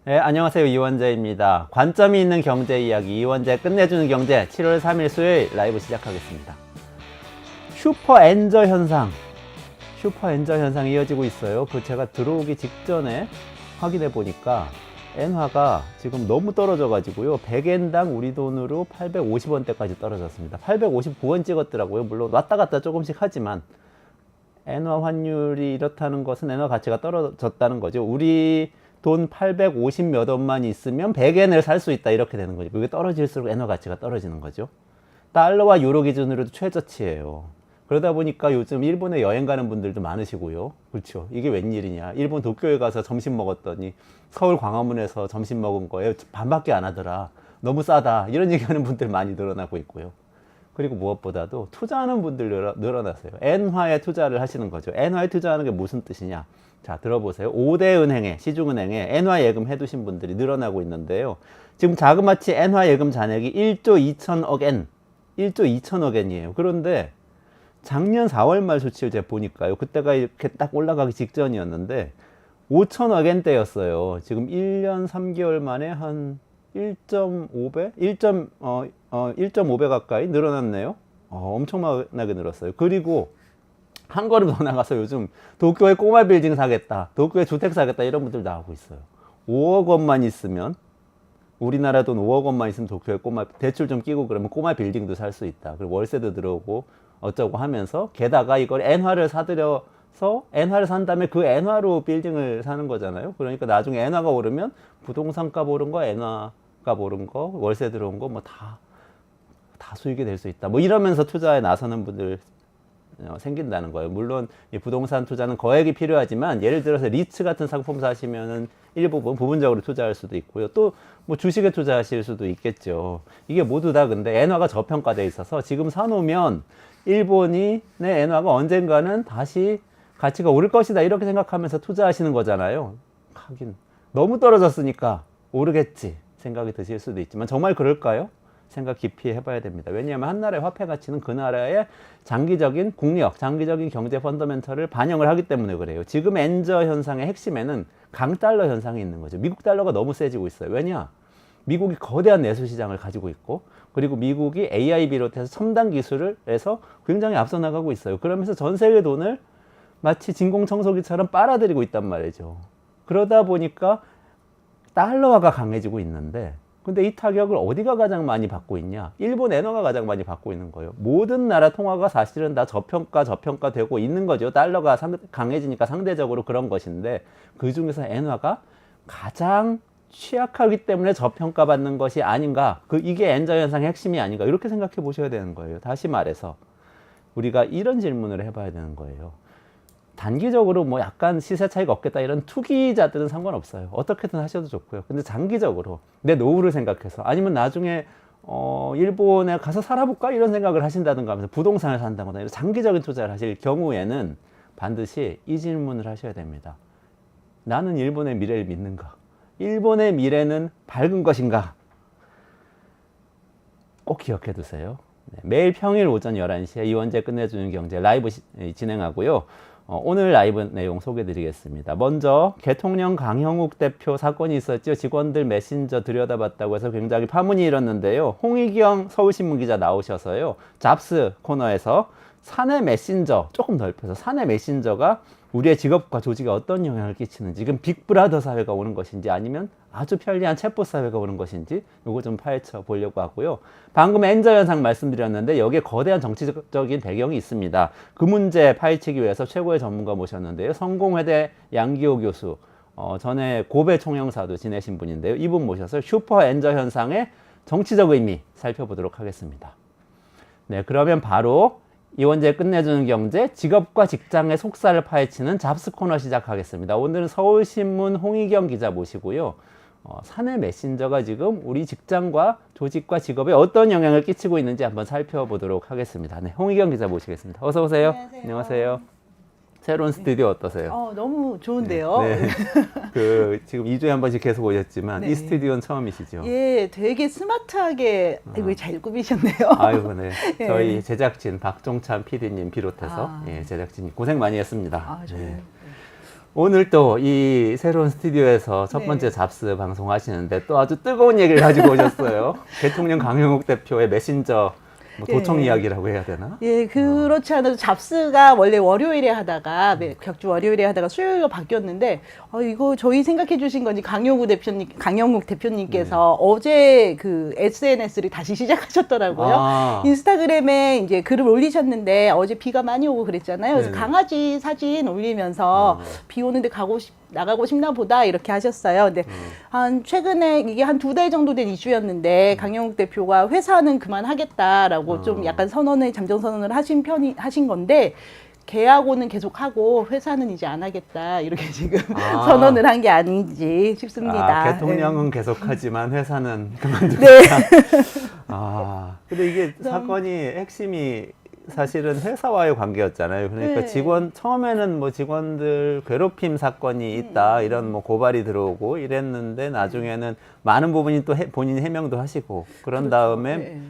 네, 안녕하세요. 이원재입니다. 관점이 있는 경제 이야기, 이원재 끝내주는 경제 7월 3일 수요일 라이브 시작하겠습니다. 슈퍼엔저 현상이 이어지고 있어요. 그 제가 들어오기 직전에 확인해 보니까 엔화가 지금 너무 떨어져 가지고요. 100엔당 우리 돈으로 850원대까지 떨어졌습니다. 859원 찍었더라고요. 물론 왔다 갔다 조금씩 하지만 엔화 환율이 이렇다는 것은 엔화 가치가 떨어졌다는 거죠. 우리 돈 850 몇 원만 있으면 100엔을 살 수 있다 이렇게 되는 거죠. 그게 떨어질수록 엔화 가치가 떨어지는 거죠. 달러와 유로 기준으로도 최저치예요. 그러다 보니까 요즘 일본에 여행 가는 분들도 많으시고요. 그렇죠. 이게 웬일이냐. 일본 도쿄에 가서 점심 먹었더니 서울 광화문에서 점심 먹은 거에 반밖에 안 하더라. 너무 싸다. 이런 얘기하는 분들 많이 늘어나고 있고요. 그리고 무엇보다도 투자하는 분들 늘어났어요. 엔화에 투자를 하시는 거죠. 엔화에 투자하는 게 무슨 뜻이냐. 자, 들어보세요. 5대 은행에, 시중은행에 엔화 예금 해두신 분들이 늘어나고 있는데요. 지금 자그마치 엔화 예금 잔액이 1조 2천억 엔, 1조 2천억 엔이에요. 그런데 작년 4월 말 수치를 제가 보니까요. 그때가 이렇게 딱 올라가기 직전이었는데 5천억 엔대였어요. 지금 1년 3개월 만에 한 1.5배? 1.5배 가까이 늘어났네요. 엄청나게 늘었어요. 그리고 한 걸음 더 나가서 요즘 도쿄에 꼬마 빌딩 사겠다, 도쿄에 주택 사겠다 이런 분들 나오고 있어요. 5억 원만 있으면, 우리나라 돈 5억 원만 있으면 도쿄에 꼬마 대출 좀 끼고 그러면 꼬마 빌딩도 살 수 있다. 그리고 월세도 들어오고 어쩌고 하면서, 게다가 이걸 엔화를 사들여서 엔화를 산 다음에 그 엔화로 빌딩을 사는 거잖아요. 그러니까 나중에 엔화가 오르면 부동산 값 오른 거, 엔화 값 오른 거, 월세 들어온 거 뭐 다 수익이 될 수 있다. 뭐 이러면서 투자에 나서는 분들 생긴다는 거예요. 물론 이 부동산 투자는 거액이 필요하지만, 예를 들어서 리츠 같은 상품 사시면은 부분적으로 투자할 수도 있고요. 또 뭐 주식에 투자하실 수도 있겠죠. 이게 모두 다 근데 엔화가 저평가돼 있어서 지금 사놓으면 일본이 내 엔화가 언젠가는 다시 가치가 오를 것이다 이렇게 생각하면서 투자하시는 거잖아요. 하긴 너무 떨어졌으니까 오르겠지 생각이 드실 수도 있지만, 정말 그럴까요? 생각 깊이 해봐야 됩니다. 왜냐하면 한 나라의 화폐 가치는 그 나라의 장기적인 국력, 장기적인 경제 펀더멘털을 반영을 하기 때문에 그래요. 지금 엔저 현상의 핵심에는 강달러 현상이 있는 거죠. 미국 달러가 너무 세지고 있어요. 왜냐? 미국이 거대한 내수 시장을 가지고 있고, 그리고 미국이 AI 비롯해서 첨단 기술을 해서 굉장히 앞서 나가고 있어요. 그러면서 전 세계 돈을 마치 진공청소기처럼 빨아들이고 있단 말이죠. 그러다 보니까 달러화가 강해지고 있는데, 근데 이 타격을 어디가 가장 많이 받고 있냐? 일본 엔화가 가장 많이 받고 있는 거예요. 모든 나라 통화가 사실은 다 저평가되고 있는 거죠. 달러가 강해지니까 상대적으로 그런 것인데, 그 중에서 엔화가 가장 취약하기 때문에 저평가받는 것이 아닌가? 이게 엔저 현상의 핵심이 아닌가? 이렇게 생각해 보셔야 되는 거예요. 다시 말해서 우리가 이런 질문을 해봐야 되는 거예요. 단기적으로 뭐 약간 시세 차이가 없겠다 이런 투기자들은 상관없어요. 어떻게든 하셔도 좋고요. 근데 장기적으로 내 노후를 생각해서, 아니면 나중에 일본에 가서 살아볼까 이런 생각을 하신다든가 하면서 부동산을 산다거나 이런 장기적인 투자를 하실 경우에는 반드시 이 질문을 하셔야 됩니다. 나는 일본의 미래를 믿는가? 일본의 미래는 밝은 것인가? 꼭 기억해 두세요. 매일 평일 오전 11시에 이원재 끝내주는 경제 라이브 진행하고요. 오늘 라이브 내용 소개해 드리겠습니다. 먼저 대통령 강형욱 대표 사건이 있었죠. 직원들 메신저 들여다봤다고 해서 굉장히 파문이 일었는데요. 홍익영 서울신문 기자 나오셔서요. 잡스 코너에서 사내 메신저, 조금 넓혀서 사내 메신저가 우리의 직업과 조직에 어떤 영향을 끼치는지, 지금 빅브라더 사회가 오는 것인지 아니면 아주 편리한 챗봇 사회가 오는 것인지, 이거 좀 파헤쳐 보려고 하고요. 방금 엔저 현상 말씀드렸는데 여기에 거대한 정치적인 배경이 있습니다. 그 문제 파헤치기 위해서 최고의 전문가 모셨는데요. 성공회대 양기호 교수, 전에 고베 총영사도 지내신 분인데요. 이분 모셔서 슈퍼 엔저 현상의 정치적 의미 살펴보도록 하겠습니다. 네, 그러면 바로 이원재 끝내주는 경제, 직업과 직장의 속살을 파헤치는 잡스 코너 시작하겠습니다. 오늘은 서울신문 홍익영 기자 모시고요. 사내 메신저가 지금 우리 직장과 조직과 직업에 어떤 영향을 끼치고 있는지 한번 살펴보도록 하겠습니다. 네, 홍익영 기자 모시겠습니다. 어서 오세요. 안녕하세요. 안녕하세요. 새로운 스튜디오 어떠세요? 너무 좋은데요. 네. 지금 2주에 한 번씩 계속 오셨지만, 이 스튜디오는 처음이시죠? 예, 되게 스마트하게 잘 꾸미셨네요. 아유, 네. 예. 저희 제작진 박종찬 PD님 비롯해서 제작진이 고생 많이 했습니다. 저요. 네. 오늘 또 이 새로운 스튜디오에서 첫 네. 번째 잡스 방송하시는데 또 아주 뜨거운 얘기를 가지고 오셨어요. 대통령 강용욱 대표의 메신저 뭐 도청 예. 이야기라고 해야 되나? 예, 그렇지 않아도 잡스가 원래 월요일에 하다가 격주 월요일에 하다가 수요일로 바뀌었는데 이거 저희 생각해 주신 건지 강영욱 대표님께서 어제 그 SNS를 다시 시작하셨더라고요. 아. 인스타그램에 이제 글을 올리셨는데 어제 비가 많이 오고 그랬잖아요. 그래서 네. 강아지 사진 올리면서 비 오는데 나가고 싶나 보다 이렇게 하셨어요. 근데 한 최근에 이게 한 2달 정도 된 이슈였는데 강영욱 대표가 회사는 그만하겠다라고 좀 약간 잠정 선언을 하신 건데 계약고는 계속 하고 회사는 이제 안 하겠다 이렇게 지금 선언을 한 게 아닌지 싶습니다. 아, 대통령은 계속하지만 회사는 그만두겠다. 네. 근데 이게 사건이 핵심이 사실은 회사와의 관계였잖아요. 그러니까 네. 처음에는 뭐 직원들 괴롭힘 사건이 있다 이런 뭐 고발이 들어오고 이랬는데 나중에는 많은 부분이 또 본인이 해명도 하시고 그런 다음에 네.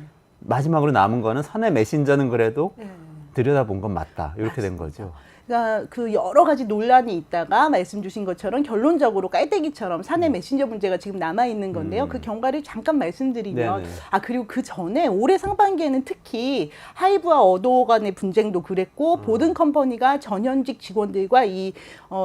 마지막으로 남은 거는 사내 메신저는 그래도 네. 들여다본 건 맞다 이렇게 된 거죠. 그러니까 그 여러 가지 논란이 있다가 말씀 주신 것처럼 결론적으로 깔때기처럼 사내 메신저 문제가 지금 남아 있는 건데요. 그 경과를 잠깐 말씀드리면 네네. 그리고 그 전에 올해 상반기에는 특히 하이브와 어도어 간의 분쟁도 그랬고 보든 컴퍼니가 전현직 직원들과 이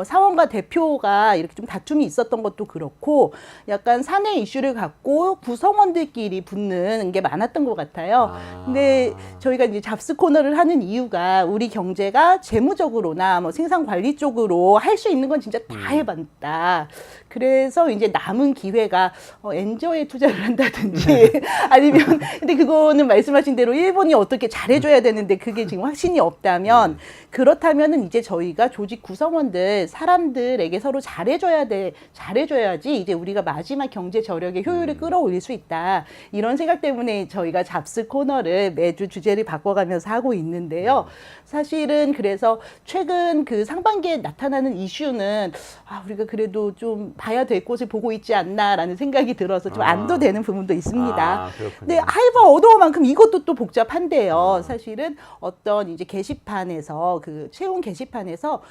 사원과 대표가 이렇게 좀 다툼이 있었던 것도 그렇고 약간 사내 이슈를 갖고 구성원들끼리 붙는 게 많았던 것 같아요. 근데 저희가 이제 잡스 코너를 하는 이유가 우리 경제가 재무적으로 뭐 생산 관리 쪽으로 할 수 있는 건 진짜 다 해봤다. 그래서 이제 남은 기회가 엔저에 투자를 한다든지 아니면 근데 그거는 말씀하신 대로 일본이 어떻게 잘해줘야 되는데 그게 지금 확신이 없다면 그렇다면은 이제 저희가 조직 구성원들 사람들에게 서로 잘해줘야지 이제 우리가 마지막 경제 저력의 효율을 끌어올릴 수 있다. 이런 생각 때문에 저희가 잡스 코너를 매주 주제를 바꿔가면서 하고 있는데요. 사실은 그래서 최근 그 상반기에 나타나는 이슈는 우리가 그래도 좀 봐야 될 곳을 보고 있지 않나라는 생각이 들어서 좀 안도되는 부분도 있습니다. 근데 하이브 어도어만큼 이것도 또 복잡한데요. 사실은 어떤 이제 게시판에서 그 채용 게시판에서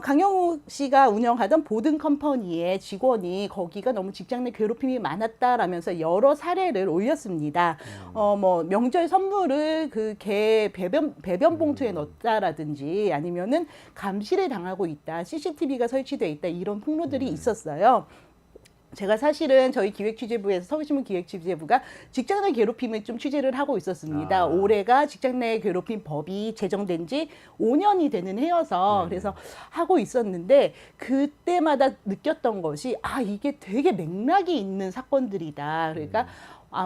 강영욱 씨가 운영하던 보든 컴퍼니의 직원이 거기가 너무 직장 내 괴롭힘이 많았다라면서 여러 사례를 올렸습니다. 뭐 명절 선물을 그 개 배변 봉투에 넣었다라든지 아니면은 감시를 당하고 있다, CCTV가 설치돼 있다 이런 폭로들이 있었어요. 제가 사실은 저희 기획취재부에서 서울신문 기획취재부가 직장 내 괴롭힘을 좀 취재를 하고 있었습니다. 올해가 직장 내 괴롭힘 법이 제정된 지 5년이 되는 해여서 그래서 하고 있었는데 그때마다 느꼈던 것이 이게 되게 맥락이 있는 사건들이다. 그러니까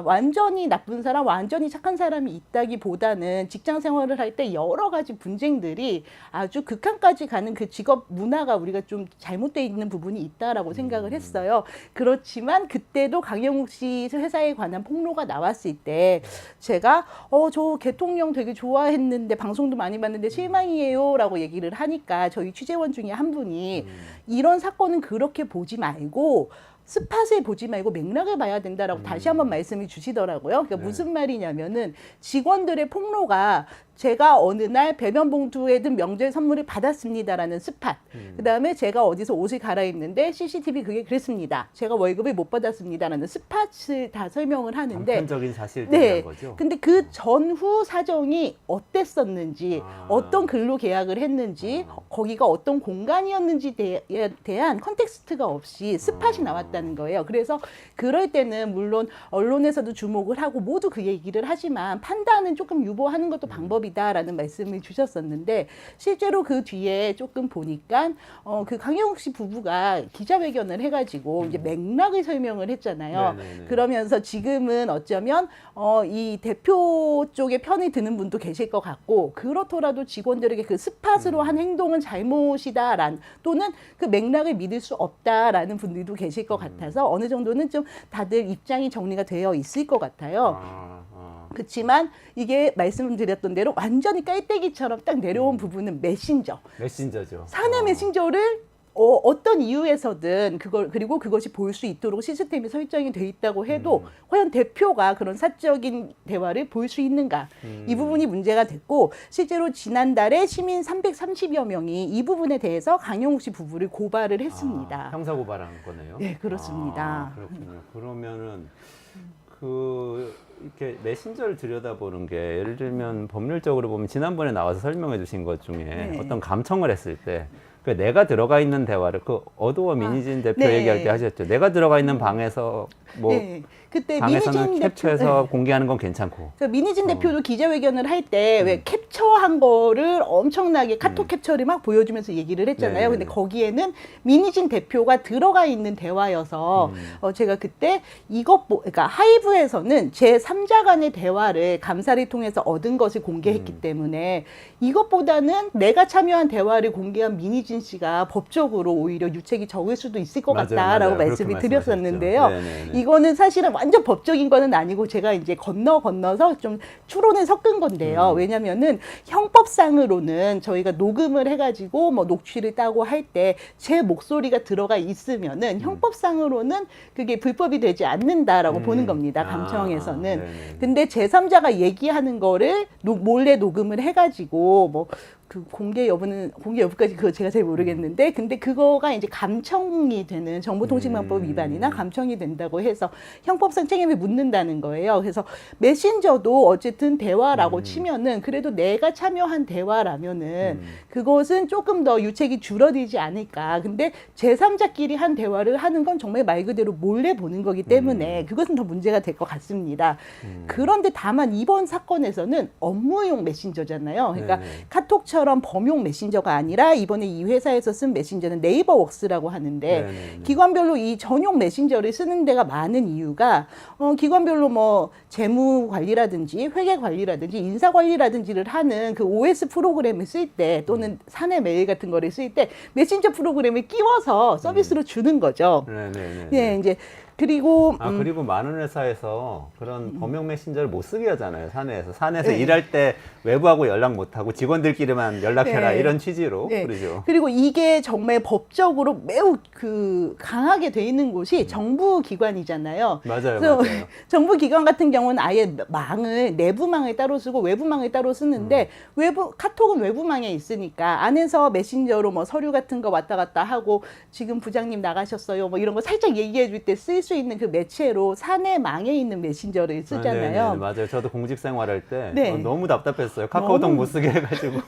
완전히 나쁜 사람, 완전히 착한 사람이 있다기보다는 직장 생활을 할 때 여러 가지 분쟁들이 아주 극한까지 가는 그 직업 문화가 우리가 좀 잘못되어 있는 부분이 있다라고 생각을 했어요. 그렇지만 그때도 강영욱 씨 회사에 관한 폭로가 나왔을 때 제가 저 대통령 되게 좋아했는데 방송도 많이 봤는데 실망이에요라고 얘기를 하니까 저희 취재원 중에 한 분이 이런 사건은 그렇게 보지 말고 스팟을 보지 말고 맥락을 봐야 된다라고 다시 한번 말씀을 주시더라고요. 그러니까 무슨 말이냐면은 직원들의 폭로가 제가 어느 날 배변 봉투에 든 명절 선물을 받았습니다라는 스팟. 그다음에 제가 어디서 옷을 갈아입는데 CCTV 그게 그랬습니다. 제가 월급을 못 받았습니다라는 스팟을 다 설명을 하는데 단편적인 사실들이란 거죠. 근데 그 전후 사정이 어땠었는지, 어떤 근로 계약을 했는지, 거기가 어떤 공간이었는지에 대한 컨텍스트가 없이 스팟이 나왔다는 거예요. 그래서 그럴 때는 물론 언론에서도 주목을 하고 모두 그 얘기를 하지만 판단은 조금 유보하는 것도 방법이다라는 말씀을 주셨었는데 실제로 그 뒤에 조금 보니까 그 강영욱 씨 부부가 기자회견을 해가지고 이제 맥락을 설명을 했잖아요. 그러면서 지금은 어쩌면 이 대표 쪽에 편이 드는 분도 계실 것 같고 그렇더라도 직원들에게 그 스팟으로 한 행동은 잘못이다란 또는 그 맥락을 믿을 수 없다라는 분들도 계실 것 같아서 어느 정도는 좀 다들 입장이 정리가 되어 있을 것 같아요. 그렇지만 이게 말씀드렸던 대로 완전히 깔때기처럼 딱 내려온 부분은 메신저. 메신저죠. 사내 메신저를 어떤 이유에서든 그리고 그것이 보일 수 있도록 시스템이 설정이 돼 있다고 해도 과연 대표가 그런 사적인 대화를 볼 수 있는가? 이 부분이 문제가 됐고 실제로 지난달에 시민 330여 명이 이 부분에 대해서 강영욱 씨 부부를 고발을 했습니다. 형사 고발한 거네요. 네, 그렇습니다. 그렇군요. 그러면은 이렇게 메신저를 들여다보는 게 예를 들면 법률적으로 보면 지난번에 나와서 설명해 주신 것 중에 네. 어떤 감청을 했을 때 내가 들어가 있는 대화를 어도어 민희진 대표 네. 얘기할 때 하셨죠. 내가 들어가 있는 방에서 뭐 네. 그때 방에서는 민희진 캡처해서 대표, 공개하는 건 괜찮고. 민희진 대표도 기자회견을 할 때 왜 캡처한 거를 엄청나게 카톡 캡처를 막 보여주면서 얘기를 했잖아요. 네. 근데 거기에는 민희진 대표가 들어가 있는 대화여서 제가 그때 그러니까 하이브에서는 제3자 간의 대화를 감사를 통해서 얻은 것을 공개했기 때문에 이것보다는 내가 참여한 대화를 공개한 민희진 씨가 법적으로 오히려 유책이 적을 수도 있을 것 맞아요, 같다라고 맞아요. 말씀을 그렇게 드렸었는데요. 말씀하셨죠. 이거는 사실은 완전 법적인 거는 아니고 제가 이제 건너서 좀 추론을 섞은 건데요. 왜냐면은 형법상으로는 저희가 녹음을 해가지고 뭐 녹취를 따고 할 때 제 목소리가 들어가 있으면은 형법상으로는 그게 불법이 되지 않는다라고 보는 겁니다. 감청에서는. 네네. 근데 제3자가 얘기하는 거를 몰래 녹음을 해가지고 뭐 그 공개 여부까지 그거 제가 잘 모르겠는데 근데 그거가 이제 감청이 되는 정보통신망법 위반이나 감청이 된다고 해서 형법상 책임을 묻는다는 거예요. 그래서 메신저도 어쨌든 대화라고 치면은 그래도 내가 참여한 대화라면은 그것은 조금 더 유책이 줄어들지 않을까. 근데 제3자끼리 한 대화를 하는 건 정말 말 그대로 몰래 보는 거기 때문에 그것은 더 문제가 될 것 같습니다. 그런데 다만 이번 사건에서는 업무용 메신저잖아요. 그러니까 네네. 카톡처럼 범용 메신저가 아니라 이번에 이 회사에서 쓴 메신저는 네이버웍스라고 하는데 네네네. 기관별로 이 전용 메신저를 쓰는 데가 많은 이유가 기관별로 뭐 재무 관리라든지 회계 관리라든지 인사 관리라든지를 하는 그 OS 프로그램을 쓸 때 또는 사내 메일 같은 거를 쓸 때 메신저 프로그램을 끼워서 서비스로 주는 거죠. 네네네. 예, 이제 그리고 그리고 많은 회사에서 그런 범용 메신저를 못 쓰게 하잖아요. 사내에서 일할 때 외부하고 연락 못 하고 직원들끼리만 연락해라 네. 이런 취지로 네. 그러죠. 그리고 이게 정말 법적으로 매우 강하게 돼 있는 곳이 정부 기관이잖아요. 맞아요, 그래서 맞아요. 정부 기관 같은 경우는 아예 내부망을 따로 쓰고 외부망을 따로 쓰는데 카톡은 외부망에 있으니까 안에서 메신저로 뭐 서류 같은 거 왔다 갔다 하고 지금 부장님 나가셨어요. 뭐 이런 거 살짝 얘기해 줄 때 쓸 수 있는 그 매체로 사내망에 있는 메신저를 쓰잖아요. 네네, 맞아요. 저도 공직 생활할 때 네. 너무 답답했어요. 카카오톡 못 쓰게 해가지고.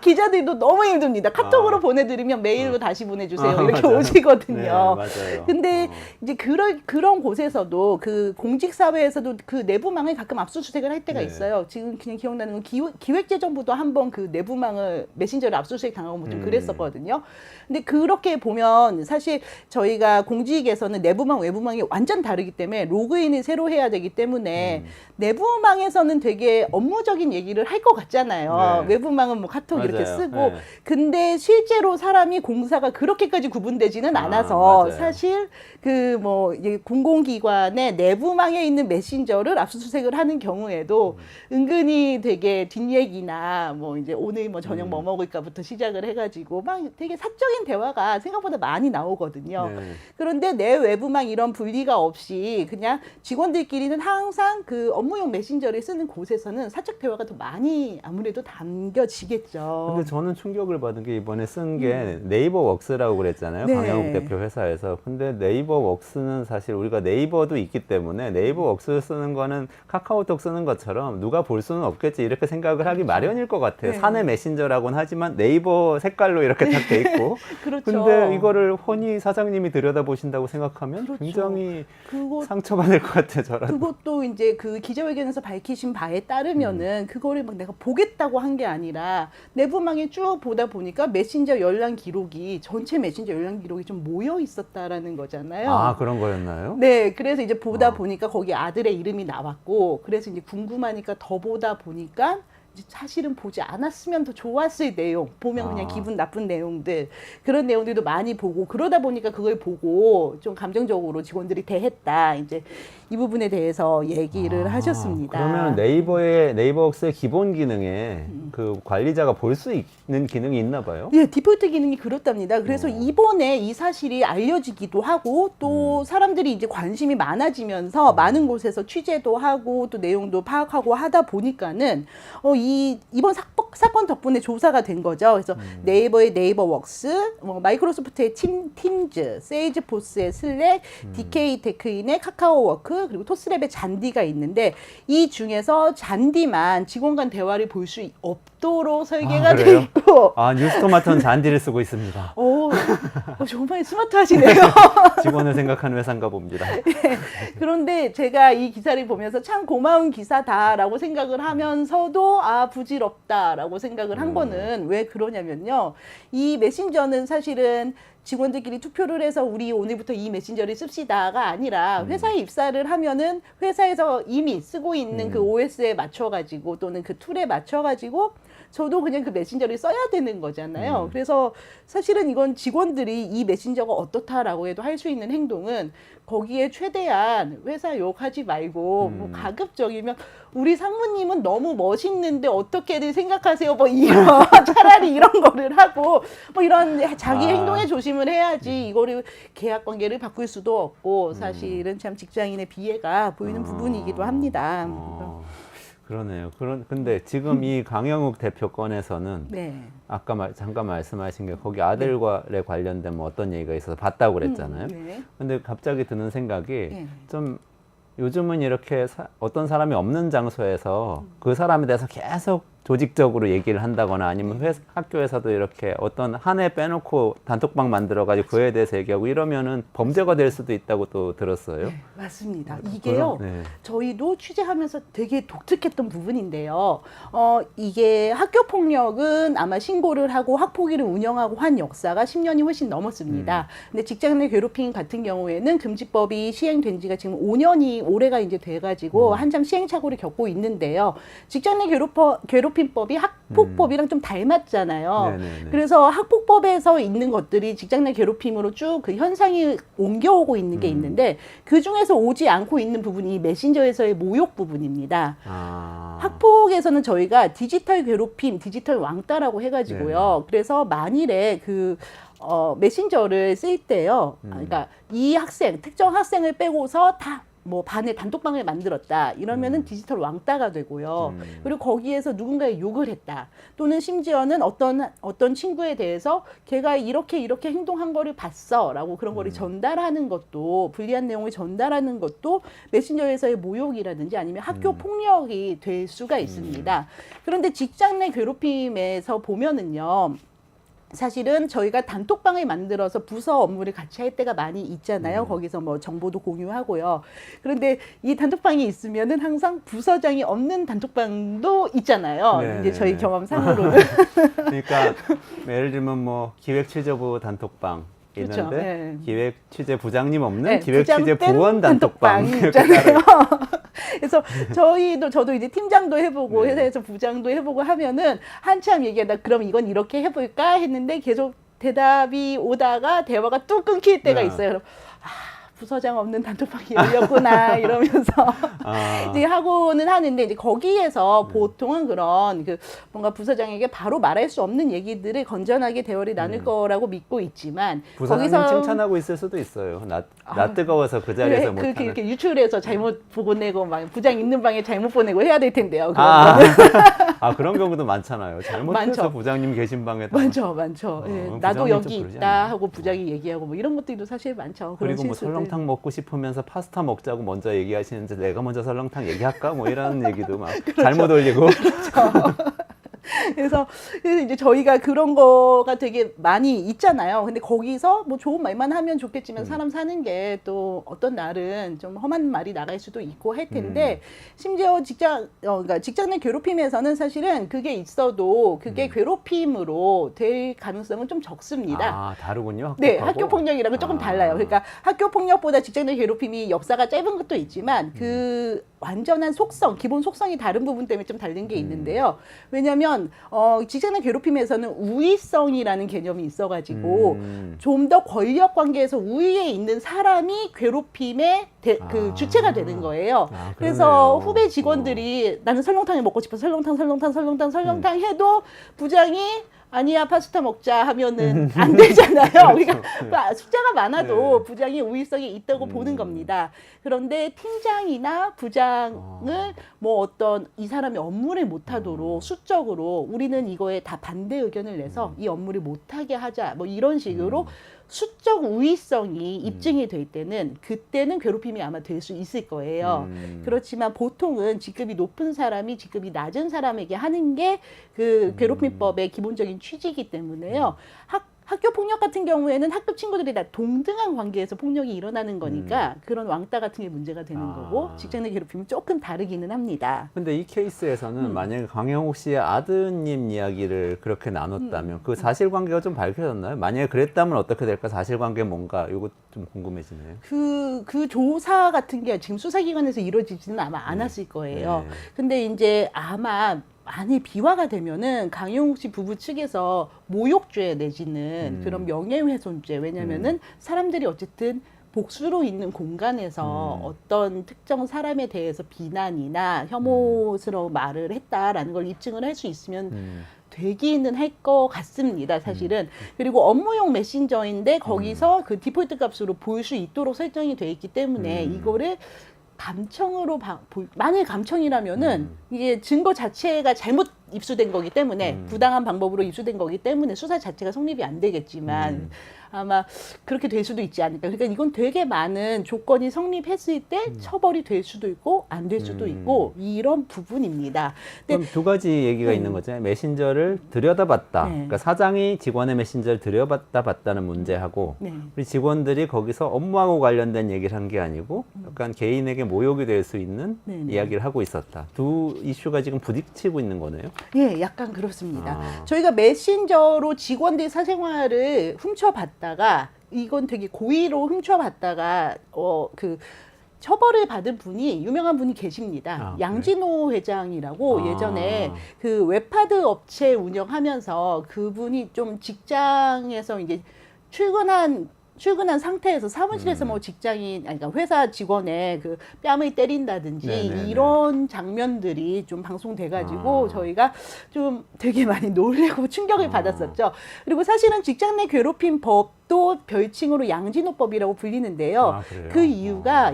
기자들도 너무 힘듭니다. 카톡으로 보내드리면 메일로 다시 보내주세요. 이렇게 맞아요. 오시거든요. 네, 맞아요. 근데 이제 그런 곳에서도 그 공직사회에서도 그 내부망을 가끔 압수수색을 할 때가 네. 있어요. 지금 그냥 기억나는 건 기획재정부도 한번 그 내부망을 메신저를 압수수색 당하고 뭐 좀 그랬었거든요. 근데 그렇게 보면 사실 저희가 공직에서는 내부망, 외부망이 완전 다르기 때문에 로그인을 새로 해야 되기 때문에 내부망에서는 되게 업무적인 얘기를 할 것 같잖아요. 네. 외부망은 뭐 카톡 이렇게 맞아요. 쓰고 네. 근데 실제로 사람이 공사가 그렇게까지 구분되지는 않아서 맞아요. 사실 그 뭐 공공기관의 내부망에 있는 메신저를 압수수색을 하는 경우에도 은근히 되게 뒷얘기나 뭐 이제 오늘 뭐 저녁 뭐 먹을까부터 시작을 해가지고 막 되게 사적인 대화가 생각보다 많이 나오거든요. 네. 그런데 내 외부망 이런 분리가 없이 그냥 직원들끼리는 항상 그 업무용 메신저를 쓰는 곳에서는 사적 대화가 더 많이 아무래도 담겨지겠죠. 근데 저는 충격을 받은 게 이번에 쓴 게 네이버 웍스라고 그랬잖아요. 네. 강영욱 대표 회사에서. 근데 네이버 웍스는 사실 우리가 네이버도 있기 때문에 네이버 웍스 쓰는 거는 카카오톡 쓰는 것처럼 누가 볼 수는 없겠지 이렇게 생각을 하기 마련일 것 같아요. 네. 사내 메신저라고는 하지만 네이버 색깔로 이렇게 딱 돼 있고. 그렇죠. 근데 이거를 허니 사장님이 들여다보신다고 생각하면 그렇죠. 굉장히 그거 상처받을 것 같아요. 저라도. 그것도 이제 그 기자회견에서 밝히신 바에 따르면은 그거를 막 내가 보겠다고 한 게 아니라 내부망에 쭉 보다 보니까 메신저 열람 기록이 전체 메신저 열람 기록이 좀 모여 있었다라는 거잖아요. 그런 거였나요? 네, 그래서 이제 보다 보니까 거기 아들의 이름이 나왔고, 그래서 이제 궁금하니까 더 보다 보니까 사실은 보지 않았으면 더 좋았을 내용, 보면 그냥 기분 나쁜 내용들, 그런 내용들도 많이 보고, 그러다 보니까 그걸 보고 좀 감정적으로 직원들이 대했다. 이제 이 부분에 대해서 얘기를 하셨습니다. 그러면 네이버웍스의 기본 기능에 그 관리자가 볼 수 있는 기능이 있나 봐요? 예, 디폴트 기능이 그렇답니다. 그래서 이번에 이 사실이 알려지기도 하고 또 사람들이 이제 관심이 많아지면서 많은 곳에서 취재도 하고 또 내용도 파악하고 하다 보니까는 이번 사건 덕분에 조사가 된 거죠. 그래서 네이버의 네이버웍스, 마이크로소프트의 팀즈, 세일즈포스의 슬랙, DK 테크인의 카카오워크, 그리고 토스랩의 잔디가 있는데 이 중에서 잔디만 직원 간 대화를 볼 수 없도록 설계가 돼 있고. 뉴스토마토는 잔디를 쓰고 있습니다. 정말 스마트하시네요. 직원을 생각하는 회사인가 봅니다. 네, 그런데 제가 이 기사를 보면서 참 고마운 기사다라고 생각을 하면서도 부질없다라고 생각을 한 거는 왜 그러냐면요. 이 메신저는 사실은 직원들끼리 투표를 해서 우리 오늘부터 이 메신저를 씁시다가 아니라 회사에 입사를 하면은 회사에서 이미 쓰고 있는 그 OS에 맞춰가지고 또는 그 툴에 맞춰가지고 저도 그냥 그 메신저를 써야 되는 거잖아요. 그래서 사실은 이건 직원들이 이 메신저가 어떻다라고 해도 할 수 있는 행동은 거기에 최대한 회사 욕하지 말고 뭐 가급적이면 우리 상무님은 너무 멋있는데 어떻게들 생각하세요? 뭐 이런 차라리 이런 거를 하고 뭐 이런 자기 행동에 조심을 해야지 이거를 계약 관계를 바꿀 수도 없고 사실은 참 직장인의 비애가 보이는 부분이기도 합니다. 그러네요. 근데 지금 이 강영욱 대표 건에서는 네. 아까 잠깐 말씀하신 게 거기 아들과에 관련된 뭐 어떤 얘기가 있어서 봤다고 그랬잖아요. 네. 근데 갑자기 드는 생각이 네. 좀 요즘은 이렇게 어떤 사람이 없는 장소에서 그 사람에 대해서 계속 조직적으로 얘기를 한다거나 아니면 학교에서도 이렇게 어떤 한 해 빼놓고 단톡방 만들어가지고 그에 대해서 얘기하고 이러면은 범죄가 될 수도 있다고 또 들었어요. 네, 맞습니다. 이게요, 저희도 취재하면서 되게 독특했던 부분인데요. 이게 학교 폭력은 아마 신고를 하고 학폭위를 운영하고 한 역사가 10년이 훨씬 넘었습니다. 근데 직장 내 괴롭힘 같은 경우에는 금지법이 시행된 지가 지금 5년이 올해가 이제 돼가지고 한참 시행착오를 겪고 있는데요. 직장 내 괴롭힘법이 학폭법이랑 좀 닮았잖아요. 그래서 학폭법에서 있는 것들이 직장 내 괴롭힘으로 쭉 그 현상이 옮겨오고 있는 게 있는데 그 중에서 오지 않고 있는 부분이 메신저에서의 모욕 부분입니다. 학폭에서는 저희가 디지털 괴롭힘, 디지털 왕따라고 해가지고요. 그래서 만일에 메신저를 쓸 때요. 그러니까 이 학생, 특정 학생을 빼고서 다 뭐 반에 단톡방을 만들었다 이러면은 디지털 왕따가 되고요. 그리고 거기에서 누군가의 욕을 했다 또는 심지어는 어떤 친구에 대해서 걔가 이렇게 행동한 거를 봤어라고 그런 거를 전달하는 것도 불리한 내용을 전달하는 것도 메신저에서의 모욕이라든지 아니면 학교 폭력이 될 수가 있습니다. 그런데 직장 내 괴롭힘에서 보면은요. 사실은 저희가 단톡방을 만들어서 부서 업무를 같이 할 때가 많이 있잖아요. 거기서 뭐 정보도 공유하고요. 그런데 이 단톡방이 있으면은 항상 부서장이 없는 단톡방도 있잖아요. 이제 저희 경험상으로는. 그러니까 예를 들면 뭐 기획취재부 단톡방 있는데 그렇죠. 기획취재 부장님 없는 기획취재 부장 부원 단톡방 있잖아요. 그래서 저도 이제 팀장도 해보고 회사에서 부장도 해보고 하면은 한참 얘기하다 그럼 이건 이렇게 해볼까 했는데 계속 대답이 오다가 대화가 뚝 끊길 때가 있어요. 그럼 부서장 없는 단톡방이 열렸구나 이러면서 이제 하고는 하는데 이제 거기에서 보통은 그런 뭔가 부서장에게 바로 말할 수 없는 얘기들을 건전하게 대화를 나눌 거라고 믿고 있지만 부서장님 거기서 칭찬하고 있을 수도 있어요. 나 뜨거워서 그 자리에서 못 그렇게 이렇게 유출해서 잘못 보내고 막 부장 있는 방에 잘못 보내고 해야 될 텐데요. 그런 경우도 많잖아요. 잘못해서 부장님 계신 방에다. 많죠. 나도 여기 있다 하고 부장이 얘기하고 뭐 이런 것들도 사실 많죠. 그리고 뭐 설렁탕 먹고 싶으면서 파스타 먹자고 먼저 얘기하시는데 내가 먼저 설렁탕 얘기할까? 뭐 이런 얘기도 막 잘못 올리고. 그래서 이제 저희가 그런 거가 되게 많이 있잖아요. 근데 거기서 뭐 좋은 말만 하면 좋겠지만 사람 사는 게 또 어떤 날은 좀 험한 말이 나갈 수도 있고 할 텐데 심지어 그러니까 직장 내 괴롭힘에서는 사실은 그게 있어도 그게 괴롭힘으로 될 가능성은 좀 적습니다. 다르군요. 네, 학교 폭력이랑은 조금 달라요. 그러니까 학교 폭력보다 직장 내 괴롭힘이 역사가 짧은 것도 있지만 완전한 속성, 기본 속성이 다른 부분 때문에 좀 다른 게 있는데요. 왜냐하면 직장 내 괴롭힘에서는 우위성이라는 개념이 있어가지고 좀 더 권력 관계에서 우위에 있는 사람이 괴롭힘의 그 주체가 되는 거예요. 그래서 후배 직원들이 나는 설렁탕이 먹고 싶어 설렁탕 해도 부장이 아니야 파스타 먹자 하면은 안 되잖아요. 그러니까 숫자가 많아도 부장이 우위성이 있다고 보는 겁니다. 그런데 팀장이나 부장을 뭐 어떤 이 사람이 업무를 못하도록 수적으로 우리는 이거에 다 반대 의견을 내서 이 업무를 못하게 하자 뭐 이런 식으로 수적 우위성이 입증이 될 때는 그때는 괴롭힘이 아마 될 수 있을 거예요. 그렇지만 보통은 직급이 높은 사람이 직급이 낮은 사람에게 하는 게 그 괴롭힘법의 기본적인 취지이기 때문에요. 학교 폭력 같은 경우에는 학교 친구들이 다 동등한 관계에서 폭력이 일어나는 거니까 그런 왕따 같은 게 문제가 되는 거고 직장 내 괴롭힘은 조금 다르기는 합니다. 근데 이 케이스에서는 만약에 강영욱 씨의 아드님 이야기를 그렇게 나눴다면 그 사실관계가 좀 밝혀졌나요? 만약에 그랬다면 어떻게 될까? 사실관계 뭔가 이거 좀 궁금해지네요. 그 조사 같은 게 지금 수사기관에서 이루어지지는 아마 않았을 거예요. 근데 이제 아마 많이 비화가 되면은 강용욱 씨 부부 측에서 모욕죄 내지는 그런 명예훼손죄, 왜냐면은 사람들이 어쨌든 복수로 있는 공간에서 어떤 특정 사람에 대해서 비난이나 혐오스러운 말을 했다라는 걸 입증을 할 수 있으면 되기는 할 것 같습니다, 사실은. 그리고 업무용 메신저인데 거기서 그 디폴트 값으로 볼 수 있도록 설정이 돼 있기 때문에 이거를 감청으로 만일 감청이라면은 이게 증거 자체가 잘못 입수된 거기 때문에 부당한 방법으로 입수된 거기 때문에 수사 자체가 성립이 안 되겠지만 아마 그렇게 될 수도 있지 않을까. 그러니까 이건 되게 많은 조건이 성립했을 때 처벌이 될 수도 있고 안 될 수도 있고 이런 부분입니다. 그럼 두 가지 얘기가 있는 거잖아요. 메신저를 들여다봤다. 그러니까 사장이 직원의 메신저를 들여다봤다는 문제하고 우리 직원들이 거기서 업무하고 관련된 얘기를 한 게 아니고 약간 개인에게 모욕이 될 수 있는 이야기를 하고 있었다. 두 이슈가 지금 부딪히고 있는 거네요. 예, 약간 그렇습니다. 저희가 메신저로 직원들 사생활을 훔쳐봤다가 이건 되게 고의로 훔쳐봤다가 그 처벌을 받은 분이 유명한 분이 계십니다. 양진호 회장이라고 예전에 그 웹하드 업체 운영하면서 그분이 좀 직장에서 이제 출근한 상태에서 사무실에서 뭐 직장인, 아니, 그러니까 회사 직원의 그 뺨을 때린다든지 이런 장면들이 좀 방송돼가지고 저희가 좀 되게 많이 놀래고 충격을 받았었죠. 그리고 사실은 직장 내 괴롭힘 법도 별칭으로 양진호법이라고 불리는데요. 그 이유가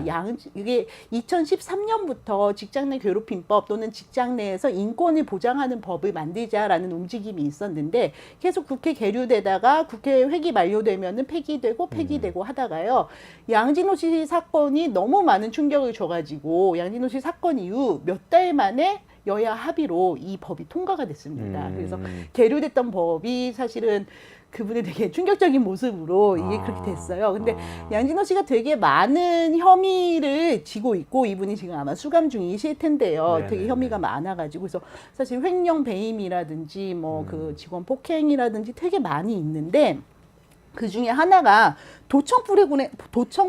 이게 2013년부터 직장 내 괴롭힘법 또는 직장 내에서 인권을 보장하는 법을 만들자라는 움직임이 있었는데 계속 국회 계류되다가 국회 회기 만료되면은 폐기되고 하다가요. 양진호 씨 사건이 너무 많은 충격을 줘가지고 양진호 씨 사건 이후 몇 달 만에 여야 합의로 이 법이 통과가 됐습니다. 그래서 계류됐던 법이 사실은 그분의 되게 충격적인 모습으로 이게 그렇게 됐어요. 근데 양진호 씨가 되게 많은 혐의를 지고 있고 이분이 지금 아마 수감 중이실 텐데요. 되게 혐의가 많아가지고 그래서 사실 횡령 배임이라든지 뭐 그 직원 폭행이라든지 되게 많이 있는데 그 중에 하나가 도청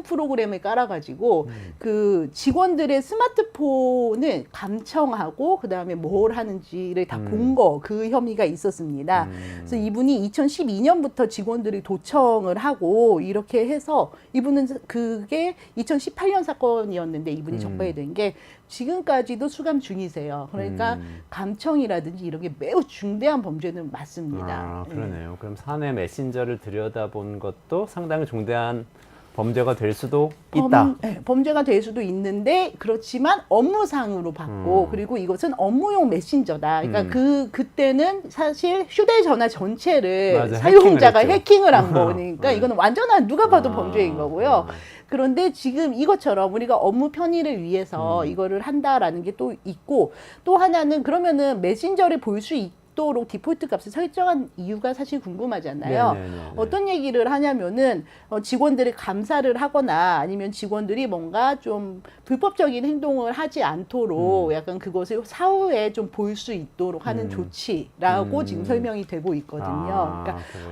프로그램을 깔아가지고 그 직원들의 스마트폰을 감청하고 그 다음에 뭘 하는지를 다 본 거 그 혐의가 있었습니다. 그래서 이분이 2012년부터 직원들이 도청을 하고 이렇게 해서 이분은 그게 2018년 사건이었는데 이분이 적발이 된 게 지금까지도 수감 중이세요. 그러니까 감청이라든지 이런 게 매우 중대한 범죄는 맞습니다. 그러네요. 그럼 사내 메신저를 들여다본 것도 상당히 중대한 범죄가 될 수도 있다. 범죄가 될 수도 있는데 그렇지만 업무상으로 받고 그리고 이것은 업무용 메신저다. 그러니까 그때는 사실 휴대전화 전체를 사용자가 해킹을 한 거니까 이거는 완전한 누가 봐도 범죄인 거고요. 그런데 지금 이것처럼 우리가 업무 편의를 위해서 이거를 한다라는 게 또 있고 또 하나는 그러면은 메신저를 볼 수 있도록 디폴트 값을 설정한 이유가 사실 궁금하잖아요. 어떤 얘기를 하냐면은 직원들이 감사를 하거나 아니면 직원들이 뭔가 좀 불법적인 행동을 하지 않도록 약간 그것을 사후에 좀 볼 수 있도록 하는 조치라고 지금 설명이 되고 있거든요.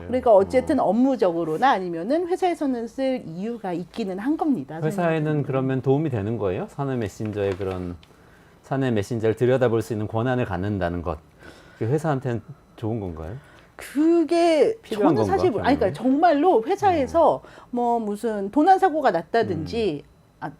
그러니까 어쨌든 업무적으로나 아니면은 회사에서는 쓸 이유가 있기는 한 겁니다. 회사에는 그러면 도움이 되는 거예요? 사내 메신저의 그런 사내 메신저를 들여다볼 수 있는 권한을 갖는다는 것. 그게 회사한테는 좋은 건가요? 그게 필요한 저는 사실 건가, 아니 그러니까 정말로 회사에서 뭐 무슨 도난 사고가 났다든지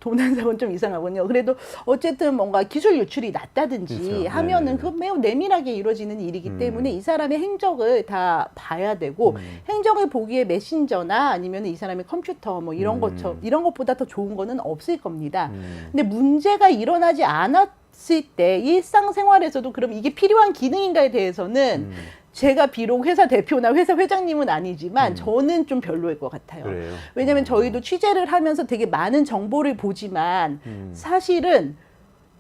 도난 사고는 좀 이상하군요. 그래도 어쨌든 뭔가 기술 유출이 났다든지 그렇죠. 하면은 네네네. 그건 매우 내밀하게 이루어지는 일이기 때문에 이 사람의 행적을 다 봐야 되고 행적을 보기에 메신저나 아니면 이 사람의 컴퓨터 뭐 이런 이런 것보다 더 좋은 거는 없을 겁니다. 근데 문제가 일어나지 않았을 때 일상생활에서도 그럼 이게 필요한 기능인가에 대해서는 제가 비록 회사 대표나 회사 회장님은 아니지만 저는 좀 별로일 것 같아요. 그래요. 왜냐하면 저희도 취재를 하면서 되게 많은 정보를 보지만 사실은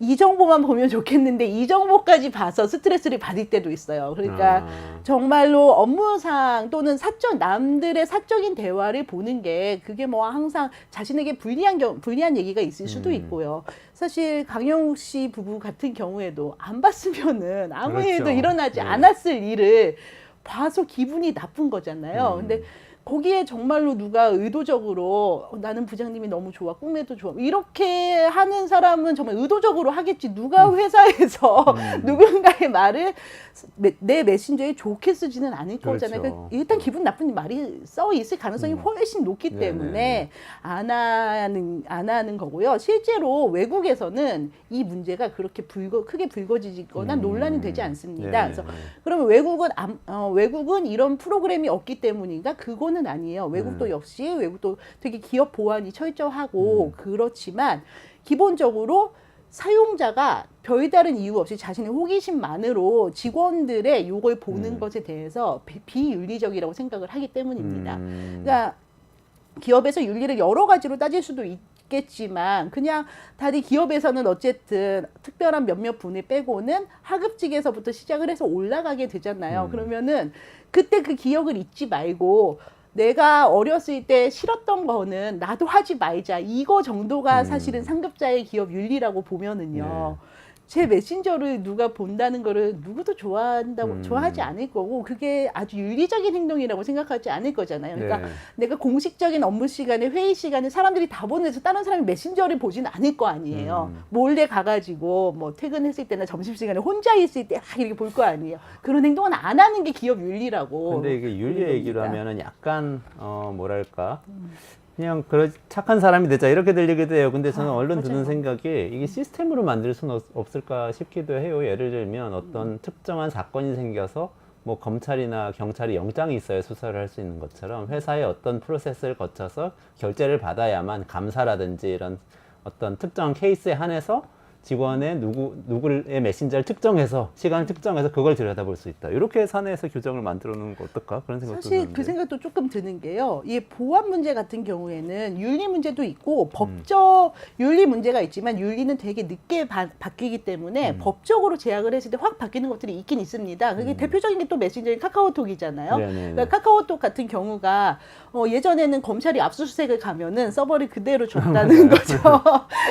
이 정보만 보면 좋겠는데 이 정보까지 봐서 스트레스를 받을 때도 있어요. 그러니까 정말로 업무상 또는 남들의 사적인 대화를 보는 게 그게 뭐 항상 자신에게 불리한 얘기가 있을 수도 있고요. 사실 강영욱 씨 부부 같은 경우에도 안 봤으면은 아무 그렇죠. 일도 일어나지 네. 않았을 일을 봐서 기분이 나쁜 거잖아요. 근데 거기에 정말로 누가 의도적으로 나는 부장님이 너무 좋아, 꿈에도 좋아 이렇게 하는 사람은 정말 의도적으로 하겠지. 누가 회사에서 누군가의 말을 내 메신저에 좋게 쓰지는 않을 그렇죠. 거잖아요. 그러니까 일단 기분 나쁜 말이 써 있을 가능성이 훨씬 높기 때문에 안 하는 거고요. 실제로 외국에서는 이 문제가 그렇게 크게 불거지거나 논란이 되지 않습니다. 그래서 그러면 외국은 이런 프로그램이 없기 때문인가? 그거는 아니에요. 외국도 역시 외국도 되게 기업 보안이 철저하고 그렇지만 기본적으로 사용자가 별다른 이유 없이 자신의 호기심만으로 직원들의 이걸 보는 것에 대해서 비윤리적이라고 생각을 하기 때문입니다. 그러니까 기업에서 윤리를 여러 가지로 따질 수도 있겠지만 그냥 다들 기업에서는 어쨌든 특별한 몇몇 분을 빼고는 하급직에서부터 시작을 해서 올라가게 되잖아요. 그러면은 그때 그 기억을 잊지 말고 내가 어렸을 때 싫었던 거는 나도 하지 말자. 이거 정도가 사실은 상급자의 기업 윤리라고 보면은요. 제 메신저를 누가 본다는 거를 누구도 좋아하지 않을 거고 그게 아주 윤리적인 행동이라고 생각하지 않을 거잖아요. 그러니까 내가 공식적인 업무 시간에 회의 시간에 사람들이 다 보내서 다른 사람이 메신저를 보진 않을 거 아니에요. 몰래 가가지고 뭐 퇴근했을 때나 점심시간에 혼자 있을 때 이렇게 볼 거 아니에요. 그런 행동은 안 하는 게 기업 윤리라고. 근데 이게 윤리 보는 얘기로 겁니다. 하면은 약간 뭐랄까 그냥 착한 사람이 되자 이렇게 들리기도 해요. 근데 저는 얼른 드는 맞아요. 생각이 이게 시스템으로 만들 수는 없을까 싶기도 해요. 예를 들면 어떤 특정한 사건이 생겨서 뭐 검찰이나 경찰이 영장이 있어야 수사를 할 수 있는 것처럼 회사의 어떤 프로세스를 거쳐서 결재를 받아야만 감사라든지 이런 어떤 특정한 케이스에 한해서 직원의 누구의 메신저를 특정해서 시간을 특정해서 그걸 들여다볼 수 있다. 이렇게 사내에서 규정을 만들어 놓는 거 어떨까? 그런 생각도 사실 드는데. 그 생각도 조금 드는 게요. 이 보안 문제 같은 경우에는 윤리 문제도 있고 법적 윤리 문제가 있지만 윤리는 되게 늦게 바뀌기 때문에 법적으로 제약을 했을 때 확 바뀌는 것들이 있긴 있습니다. 그게 대표적인 게 또 메신저인 카카오톡이잖아요. 그러니까 카카오톡 같은 경우가 예전에는 검찰이 압수수색을 가면은 서버를 그대로 줬다는 거죠.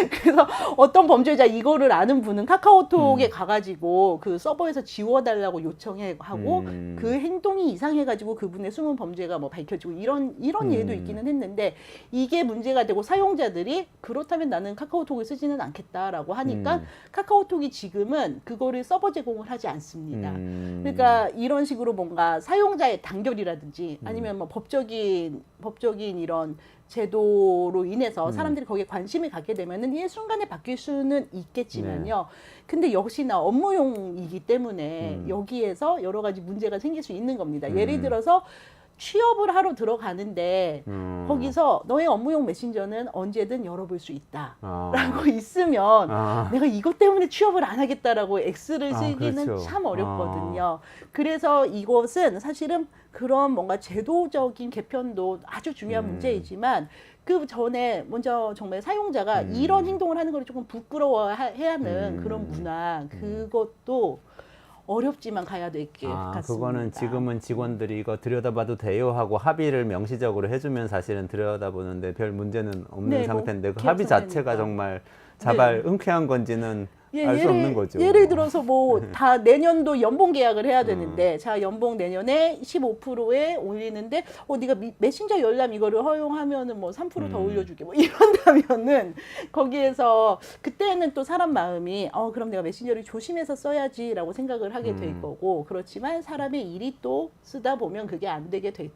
그래서 어떤 범죄자 이거를 아는 분은 카카오톡에 가가지고 그 서버에서 지워달라고 요청하고 그 행동이 이상해가지고 그분의 숨은 범죄가 뭐 밝혀지고 이런 일도 있기는 했는데 이게 문제가 되고 사용자들이 그렇다면 나는 카카오톡을 쓰지는 않겠다라고 하니까 카카오톡이 지금은 그거를 서버 제공을 하지 않습니다. 그러니까 이런 식으로 뭔가 사용자의 단결이라든지 아니면 뭐 법적인 이런 제도로 인해서 사람들이 거기에 관심을 갖게 되면은 일순간에 바뀔 수는 있겠지만요. 근데 역시나 업무용이기 때문에 여기에서 여러 가지 문제가 생길 수 있는 겁니다. 예를 들어서 취업을 하러 들어가는데 거기서 너의 업무용 메신저는 언제든 열어볼 수 있다 라고 있으면 내가 이것 때문에 취업을 안 하겠다라고 X를 쓰기는 그렇죠. 참 어렵거든요. 그래서 이것은 사실은 그런 뭔가 제도적인 개편도 아주 중요한 문제이지만 그 전에 먼저 정말 사용자가 이런 행동을 하는 걸 조금 부끄러워해야 하는 그런 문화 그것도 어렵지만 가야 될 게 같습니다. 그거는 지금은 직원들이 이거 들여다봐도 돼요 하고 합의를 명시적으로 해주면 사실은 들여다보는데 별 문제는 없는 네, 뭐 상태인데 그 기업 합의 자체가 상태니까. 정말 네. 흔쾌한 건지는 알 수 없는 거죠. 예를 들어서 뭐 다 내년도 연봉 계약을 해야 되는데 자 연봉 내년에 15%에 올리는데 네가 메신저 열람 이거를 허용하면은 뭐 3% 더 올려줄게 뭐 이런다면은 거기에서 그때는 또 사람 마음이 그럼 내가 메신저를 조심해서 써야지라고 생각을 하게 될 거고 그렇지만 사람의 일이 또 쓰다 보면 그게 안 되게 될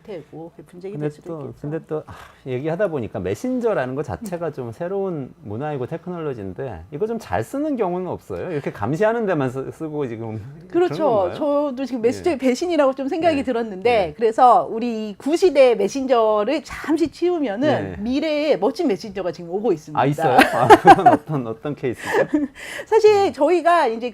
테고 분쟁이 될 수도 있겠죠. 근데 또 얘기하다 보니까 메신저라는 것 자체가 좀 새로운 문화이고 테크놀로지인데 이거 좀 잘 쓰는 경우는 없어요. 이렇게 감시하는 데만 쓰고 지금 그렇죠. 저도 지금 메신저의 배신이라고 좀 생각이 네. 들었는데 네. 그래서 우리 구시대 메신저를 잠시 치우면은 네. 미래에 멋진 메신저가 지금 오고 있습니다. 아 있어요? 그건 어떤 케이스죠? 사실 저희가 이제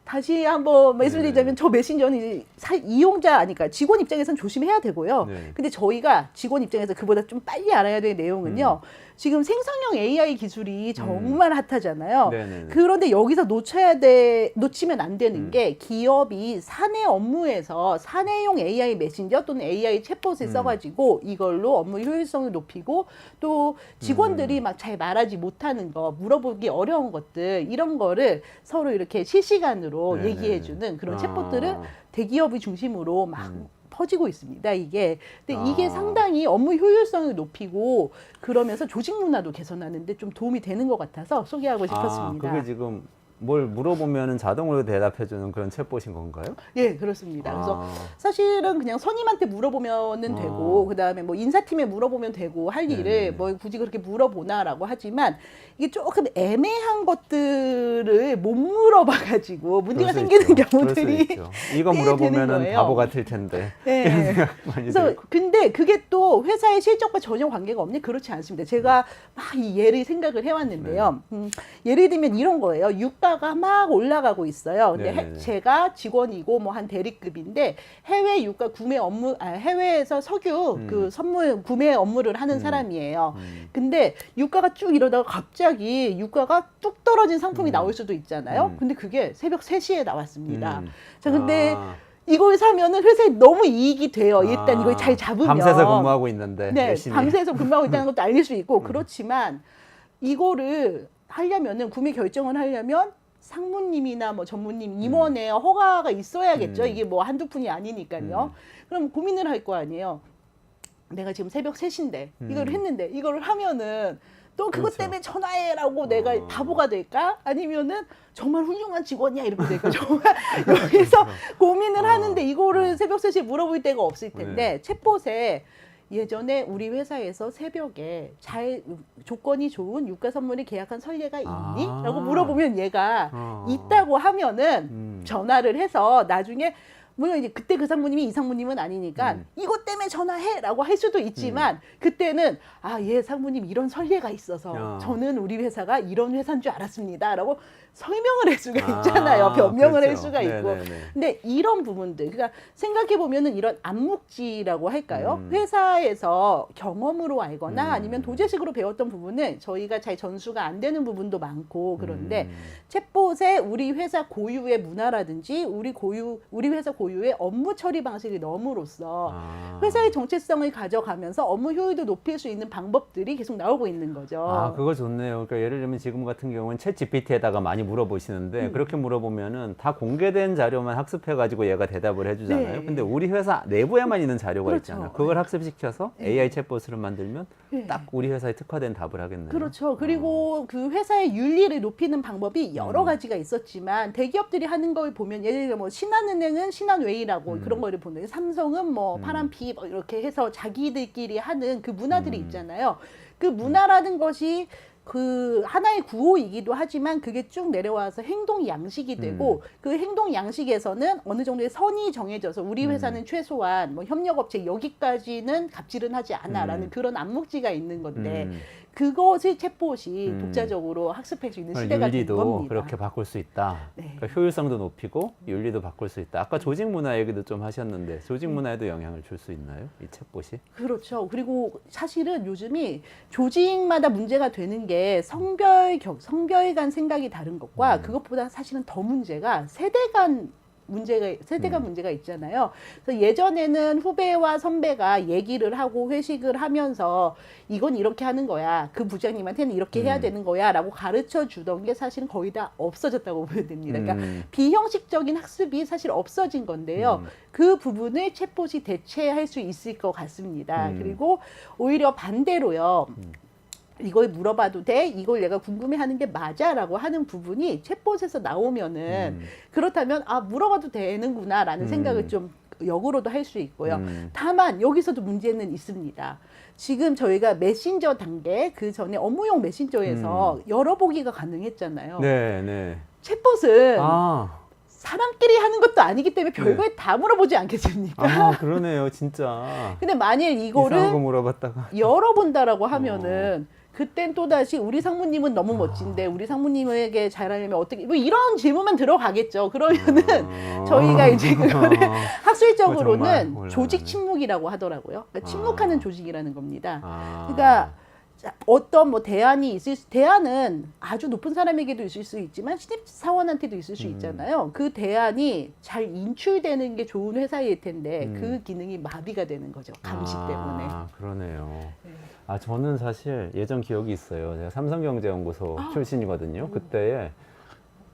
다시 한번 말씀드리자면 네. 저 메신저는 이제 이용자 아니까 직원 입장에서는 조심해야 되고요. 네. 근데 저희가 직원 입장에서 그보다 좀 빨리 알아야 될 내용은요. 지금 생성형 AI 기술이 정말 핫하잖아요. 네네네. 그런데 여기서 놓치면 안 되는 게 기업이 사내 업무에서 사내용 AI 메신저 또는 AI 챗봇을 써가지고 이걸로 업무 효율성을 높이고 또 직원들이 막 잘 말하지 못하는 거, 물어보기 어려운 것들 이런 거를 서로 이렇게 실시간으로 네네. 얘기해주는 그런 챗봇들을 대기업이 중심으로 막 퍼지고 있습니다. 이게. 근데 이게 아. 상당히 업무 효율성을 높이고 그러면서 조직 문화도 개선하는데 좀 도움이 되는 것 같아서 소개하고 싶었습니다. 그게 지금 뭘 물어보면은 자동으로 대답해주는 그런 챗봇인 건가요? 예, 그렇습니다. 그래서 사실은 그냥 선임한테 물어보면은 되고, 그 다음에 뭐 인사팀에 물어보면 되고 할 네네. 일을 뭐 굳이 그렇게 물어보나라고 하지만 이게 조금 애매한 것들을 못 물어봐가지고 문제가 그럴 수 생기는 있죠. 경우들이 그럴 수 있죠. 이거 꽤 되는 물어보면은 거예요. 바보 같을 텐데. 네. 많이 그래서 들고. 근데 그게 또 회사의 실적과 전혀 관계가 없니? 그렇지 않습니다. 제가 막 이 예를 생각을 해왔는데요. 예를 들면 이런 거예요. 유가가 막 올라가고 있어요. 근데 네네네. 제가 직원이고 뭐 한 대리급인데 해외 유가 구매 업무, 해외에서 석유 그 선물 구매 업무를 하는 사람이에요. 근데 유가가 쭉 이러다가 갑자기 유가가 뚝 떨어진 상품이 나올 수도 있잖아요. 근데 그게 새벽 3시에 나왔습니다. 자, 근데 이걸 사면은 회사에 너무 이익이 돼요. 일단 이걸 잘 잡으면. 밤새서 근무하고 있는데 네, 열심히. 밤새서 근무하고 있다는 것도 알릴 수 있고 그렇지만 이거를 하려면은 구매 결정을 하려면 상무님이나 뭐 전무님 임원의 허가가 있어야겠죠. 이게 뭐 한두 푼이 아니니까요. 그럼 고민을 할 거 아니에요. 내가 지금 새벽 3시인데 이걸 했는데 이걸 하면은 또 그것 그렇죠. 때문에 전화해라고 내가 바보가 될까? 아니면은 정말 훌륭한 직원이야 이렇게 될까? 정말 여기서 고민을 하는데 이거를 새벽 3시에 물어볼 데가 없을 텐데 챗봇에 예전에 우리 회사에서 새벽에 조건이 좋은 유가 선물을 계약한 선례가 있니? 라고 물어보면 얘가 있다고 하면은 전화를 해서 나중에 물론 이제 그때 그 상무님이 이 상무님은 아니니까 이것 때문에 전화해라고 할 수도 있지만 그때는 예 상무님 이런 선례가 있어서 저는 우리 회사가 이런 회사인 줄 알았습니다라고 설명을 할 수가 있잖아요. 변명을 그렇죠. 할 수가 있고. 네네네. 근데 이런 부분들 그러니까 생각해 보면은 이런 암묵지라고 할까요? 회사에서 경험으로 알거나 아니면 도제식으로 배웠던 부분은 저희가 잘 전수가 안 되는 부분도 많고 그런데 챗봇에 우리 회사 고유의 문화라든지 우리 회사 고유의 업무 처리 방식이 넣음으로써 회사의 정체성을 가져가면서 업무 효율도 높일 수 있는 방법들이 계속 나오고 있는 거죠. 그거 좋네요. 그러니까 예를 들면 지금 같은 경우는 챗 GPT에다가 많이 물어보시는데 그렇게 물어보면은 다 공개된 자료만 학습해가지고 얘가 대답을 해주잖아요. 네. 근데 우리 회사 내부에만 있는 자료가 그렇죠. 있잖아요. 그걸 학습시켜서 AI 챗봇을 만들면 네. 딱 우리 회사에 특화된 답을 하겠네요. 그렇죠. 그리고 그 회사의 윤리를 높이는 방법이 여러 가지가 있었지만 대기업들이 하는 걸 보면 예를 들어 뭐 신한은행은 신한웨이라고 그런 거를 보는 삼성은 뭐 파란피 뭐 이렇게 해서 자기들끼리 하는 그 문화들이 있잖아요. 그 문화라는 것이 그 하나의 구호이기도 하지만 그게 쭉 내려와서 행동 양식이 되고 그 행동 양식에서는 어느 정도의 선이 정해져서 우리 회사는 최소한 뭐 협력업체 여기까지는 갑질은 하지 않아라는 그런 암묵지가 있는 건데 그것을 챗봇이 독자적으로 학습할 수 있는 시대가 된 윤리도 겁니다. 그렇게 바꿀 수 있다. 네. 그러니까 효율성도 높이고 윤리도 바꿀 수 있다. 아까 조직 문화 얘기도 좀 하셨는데 조직 문화에도 영향을 줄 수 있나요? 이 챗봇이? 그렇죠. 그리고 사실은 요즘이 조직마다 문제가 되는 게 성별 간 생각이 다른 것과 그것보다 사실은 더 문제가 세대 간 세대가 문제가 있잖아요. 그래서 예전에는 후배와 선배가 얘기를 하고 회식을 하면서 이건 이렇게 하는 거야. 그 부장님한테는 이렇게 해야 되는 거야. 라고 가르쳐 주던 게 사실은 거의 다 없어졌다고 보면 됩니다. 그러니까 비형식적인 학습이 사실 없어진 건데요. 그 부분을 챗봇이 대체할 수 있을 것 같습니다. 그리고 오히려 반대로요. 이걸 물어봐도 돼? 이걸 내가 궁금해하는 게 맞아? 라고 하는 부분이 챗봇에서 나오면은 그렇다면 아 물어봐도 되는구나 라는 생각을 좀 역으로도 할 수 있고요. 다만 여기서도 문제는 있습니다. 지금 저희가 메신저 단계 그 전에 업무용 메신저에서 열어보기가 가능했잖아요. 네, 네. 챗봇은 아, 사람끼리 하는 것도 아니기 때문에 별거에 다 물어보지 않겠습니까? 아, 그러네요, 진짜. 근데 만일 이상한 이거를 거 물어봤다가. 열어본다라고 하면은 그땐 또다시 우리 상무님은 너무 멋진데 우리 상무님에게 잘하려면 어떻게 뭐 이런 질문만 들어가겠죠. 그러면은 저희가 이제 그거를 학술적으로는 정말 조직 침묵이라고 하더라고요. 그러니까 침묵하는 조직이라는 겁니다. 아. 그러니까 어떤 뭐 대안이 대안은 아주 높은 사람에게도 있을 수 있지만 신입 사원한테도 있을 수 있잖아요. 그 대안이 잘 인출되는 게 좋은 회사일 텐데 그 기능이 마비가 되는 거죠. 감시 때문에. 아, 그러네요. 아, 저는 사실 예전 기억이 있어요. 제가 삼성경제연구소 출신이거든요. 그때에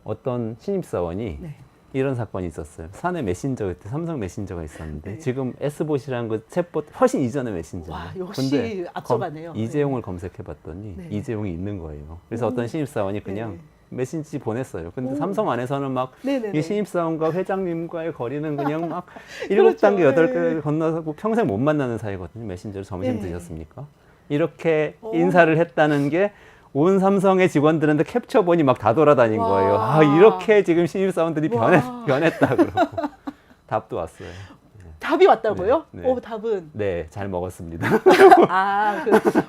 어떤 신입사원이 네. 이런 사건이 있었어요. 사내 메신저, 그때 삼성 메신저가 있었는데 네. 지금 S봇이라는 그 챗봇 훨씬 이전의 메신저. 와, 역시 앞서가네요. 이재용을 검색해봤더니 네. 이재용이 있는 거예요. 그래서 어떤 신입사원이 그냥 네. 메신지 보냈어요. 근데 삼성 안에서는 막 네네네. 이 신입사원과 회장님과의 거리는 그냥 막 그렇죠. 7단계, 8단계 네. 건너서 평생 못 만나는 사이거든요. 메신저로 점심 네. 드셨습니까? 이렇게 인사를 했다는 게 온 삼성의 직원들한테 캡처본이 막 다 돌아다닌 와. 거예요. 아, 이렇게 지금 신입사원들이 와. 변했다 그러고 답도 왔어요. 답이 왔다고요? 네, 네. 답은 네, 잘 먹었습니다.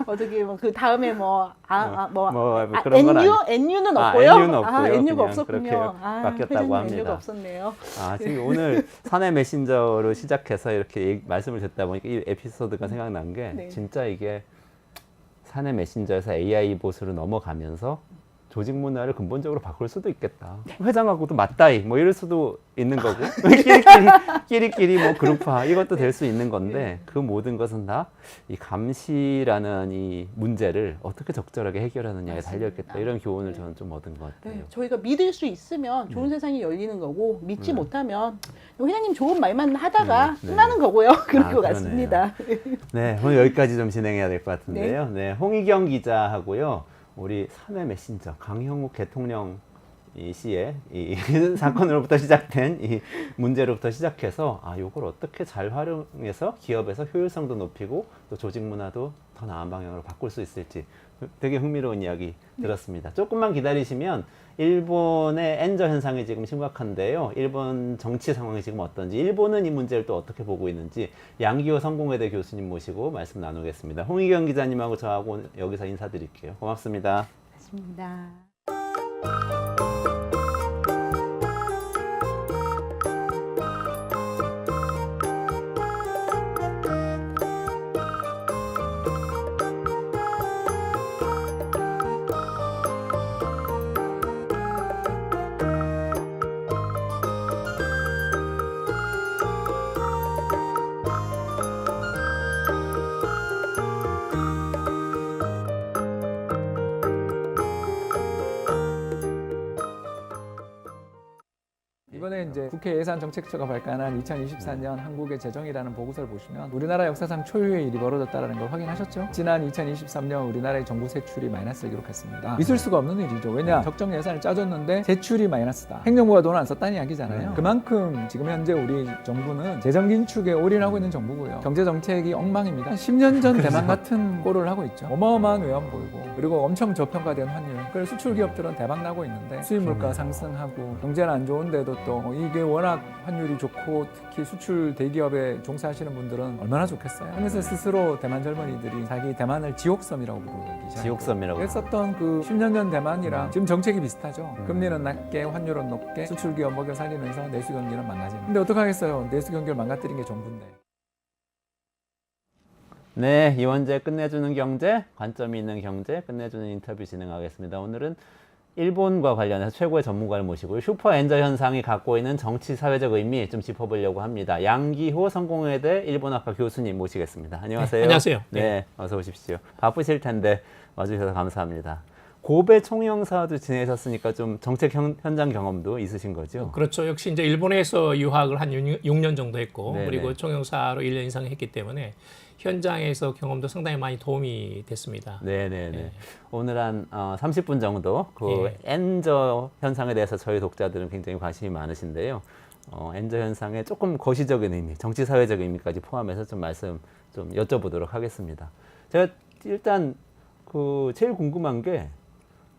어떻게 뭐 그 다음에 그런 건 NU는 아, 없고요. NU는 없고요. NU가 그냥 없었군요. 그렇게 바뀌었다고 회장님 합니다. NU가 없었네요. 아, 지금 오늘 사내 메신저로 시작해서 이렇게 말씀을 듣다 보니까 이 에피소드가 생각난 게 네. 진짜 이게 사내 메신저에서 AI 봇으로 넘어가면서 조직 문화를 근본적으로 바꿀 수도 있겠다. 회장하고도 맞다이 뭐 이럴 수도 있는 거고 끼리끼리 뭐 그룹화 이것도 될 수 있는 건데 그 모든 것은 다 이 감시라는 이 문제를 어떻게 적절하게 해결하느냐에 달려있겠다. 이런 교훈을 저는 좀 얻은 것 같아요. 네, 저희가 믿을 수 있으면 좋은 세상이 열리는 거고 믿지 못하면 회장님 좋은 말만 하다가 네. 끝나는 거고요. 그럴 것 그러네요. 같습니다. 네, 오늘 여기까지 좀 진행해야 될 것 같은데요. 네, 홍희경 기자하고요. 우리 사내 메신저 강형욱 대통령 이 씨의 이 사건으로부터 시작된 이 문제로부터 시작해서 요걸 어떻게 잘 활용해서 기업에서 효율성도 높이고 또 조직 문화도 더 나은 방향으로 바꿀 수 있을지 되게 흥미로운 이야기 들었습니다. 조금만 기다리시면 일본의 엔저 현상이 지금 심각한데요. 일본 정치 상황이 지금 어떤지, 일본은 이 문제를 또 어떻게 보고 있는지 양기호 성공회대 교수님 모시고 말씀 나누겠습니다. 홍희경 기자님하고 저하고 오늘 여기서 인사드릴게요. 고맙습니다. 맞습니다. 이번에 이제 국회 예산정책처가 발간한 2024년 한국의 재정이라는 보고서를 보시면 우리나라 역사상 초유의 일이 벌어졌다는 걸 확인하셨죠? 지난 2023년 우리나라의 정부 세출이 마이너스를 기록했습니다. 있을 수가 없는 일이죠. 왜냐? 적정 예산을 짜줬는데 세출이 마이너스다. 행정부가 돈을 안 썼다는 이야기잖아요. 그만큼 지금 현재 우리 정부는 재정 긴축에 올인하고 있는 정부고요. 경제 정책이 엉망입니다. 10년 전 대만 같은 꼴을 하고 있죠. 어마어마한 외환 보이고 그리고 엄청 저평가된 환율. 그래서 수출 기업들은 대박 나고 있는데 수입 물가 상승하고 경제는 안 좋은데도 또 이게 워낙 환율이 좋고 특히 수출 대기업에 종사하시는 분들은 얼마나 좋겠어요. 그래서 스스로 대만 젊은이들이 자기 대만을 지옥섬이라고 부르기 시작했어요. 지옥섬이라고. 그랬었던 그 10년 전 대만이랑 지금 정책이 비슷하죠. 금리는 낮게 환율은 높게 수출 기업 먹여 살리면서 내수 경기는 망가지는. 근데 어떡하겠어요. 내수 경기를 망가뜨린 게 정부인데. 네, 이원재 끝내주는 경제, 관점이 있는 경제, 끝내주는 인터뷰 진행하겠습니다. 오늘은 일본과 관련해서 최고의 전문가를 모시고요. 슈퍼 엔저 현상이 갖고 있는 정치 사회적 의미 좀 짚어보려고 합니다. 양기호 성공회대 일본학과 교수님 모시겠습니다. 안녕하세요. 네, 안녕하세요. 네, 어서 오십시오. 바쁘실 텐데 와주셔서 감사합니다. 고베 총영사도 지내셨으니까 좀 정책 현장 경험도 있으신 거죠? 그렇죠. 역시 이제 일본에서 유학을 한 6년 정도 했고, 네네. 그리고 총영사로 1년 이상 했기 때문에 현장에서 경험도 상당히 많이 도움이 됐습니다. 네네네. 네. 오늘 한 30분 정도 그 예. 엔저 현상에 대해서 저희 독자들은 굉장히 관심이 많으신데요. 엔저 현상의 조금 거시적인 의미, 정치 사회적 의미까지 포함해서 좀 말씀 좀 여쭤보도록 하겠습니다. 제가 일단 그 제일 궁금한 게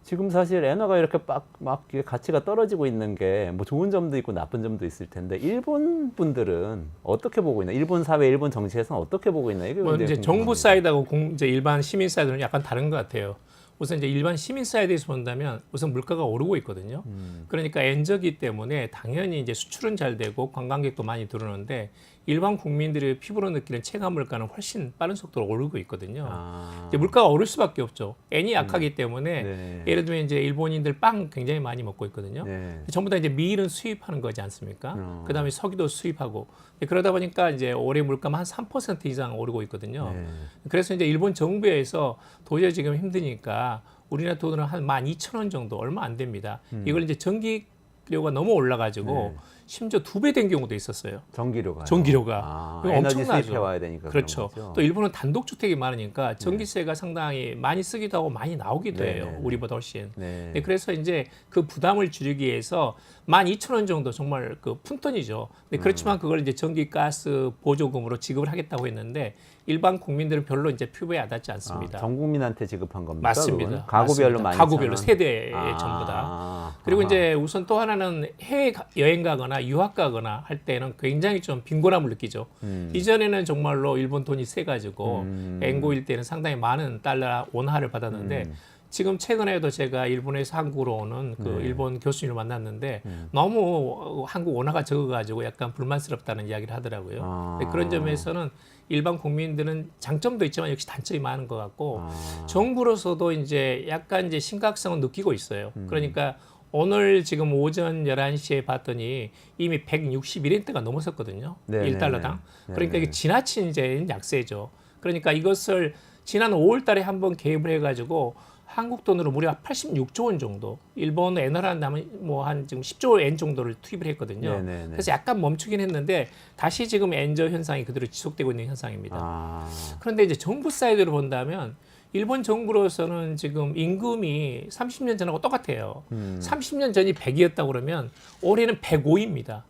지금 사실 엔화가 이렇게 막 가치가 떨어지고 있는 게 뭐 좋은 점도 있고 나쁜 점도 있을 텐데 일본 분들은 어떻게 보고 있나? 일본 사회, 일본 정치에서는 어떻게 보고 있나? 이게 뭐 굉장히 이제 정부 궁금합니다. 사이드하고 이제 일반 시민 사이드는 약간 다른 것 같아요. 우선 이제 일반 시민 사이드에서 본다면 우선 물가가 오르고 있거든요. 그러니까 엔저기 때문에 당연히 이제 수출은 잘 되고 관광객도 많이 들어오는데 일반 국민들이 피부로 느끼는 체감 물가는 훨씬 빠른 속도로 오르고 있거든요. 아, 이제 물가가 오를 수밖에 없죠. 엔이 약하기 때문에 네. 예를 들면 이제 일본인들 빵 굉장히 많이 먹고 있거든요. 네. 전부 다 이제 밀은 수입하는 거지 않습니까? 어. 그다음에 석유도 수입하고 그러다 보니까 이제 올해 물가만 한 3% 이상 오르고 있거든요. 네. 그래서 이제 일본 정부에서 도저히 지금 힘드니까 우리나라 돈으로 한 12,000원 정도 얼마 안 됩니다. 이걸 이제 전기료가 너무 올라가지고 네. 심지어 2배 된 경우도 있었어요. 전기료가. 전기료가. 이거 에너지 엄청나죠. 수입해 와야 되니까. 그렇죠. 그런 거죠? 또 일본은 단독주택이 많으니까 전기세가 상당히 많이 쓰기도 하고 많이 나오기도 네, 해요. 네, 네. 우리보다 훨씬. 네. 네, 그래서 이제 그 부담을 줄이기 위해서 12,000원 정도 정말 그 푼돈이죠. 근데 그렇지만 그걸 이제 전기 가스 보조금으로 지급을 하겠다고 했는데 일반 국민들은 별로 이제 피부에 와닿지 않습니다. 전 국민한테 지급한 겁니까? 맞습니다. 그건? 가구별로 맞습니다. 12,000원? 가구별로 세대에 전부 다. 그리고 이제 우선 또 하나는 해외 여행 가거나 유학 가거나 할 때는 굉장히 좀 빈곤함을 느끼죠. 이전에는 정말로 일본 돈이 세가지고 엔고일 때는 상당히 많은 달러 원화를 받았는데 지금 최근에도 제가 일본에서 한국으로 오는 그 일본 교수님을 만났는데 너무 한국 원화가 적어가지고 약간 불만스럽다는 이야기를 하더라고요. 근데 그런 점에서는 일반 국민들은 장점도 있지만 역시 단점이 많은 것 같고 정부로서도 이제 약간 이제 심각성을 느끼고 있어요. 그러니까 오늘 지금 오전 11시에 봤더니 이미 161엔대가 넘었었거든요. 네, 1달러당. 네, 네. 그러니까 이게 지나친 이제 약세죠. 그러니까 이것을 지난 5월 달에 한번 개입을 해가지고 한국 돈으로 무려 86조 원 정도, 일본 엔화로 하면 뭐 한 지금 10조 엔 정도를 투입을 했거든요. 네, 네, 네. 그래서 약간 멈추긴 했는데 다시 지금 엔저 현상이 그대로 지속되고 있는 현상입니다. 아, 그런데 이제 정부 사이드로 본다면 일본 정부로서는 지금 임금이 30년 전하고 똑같아요. 30년 전이 100이었다고 그러면 올해는 105입니다.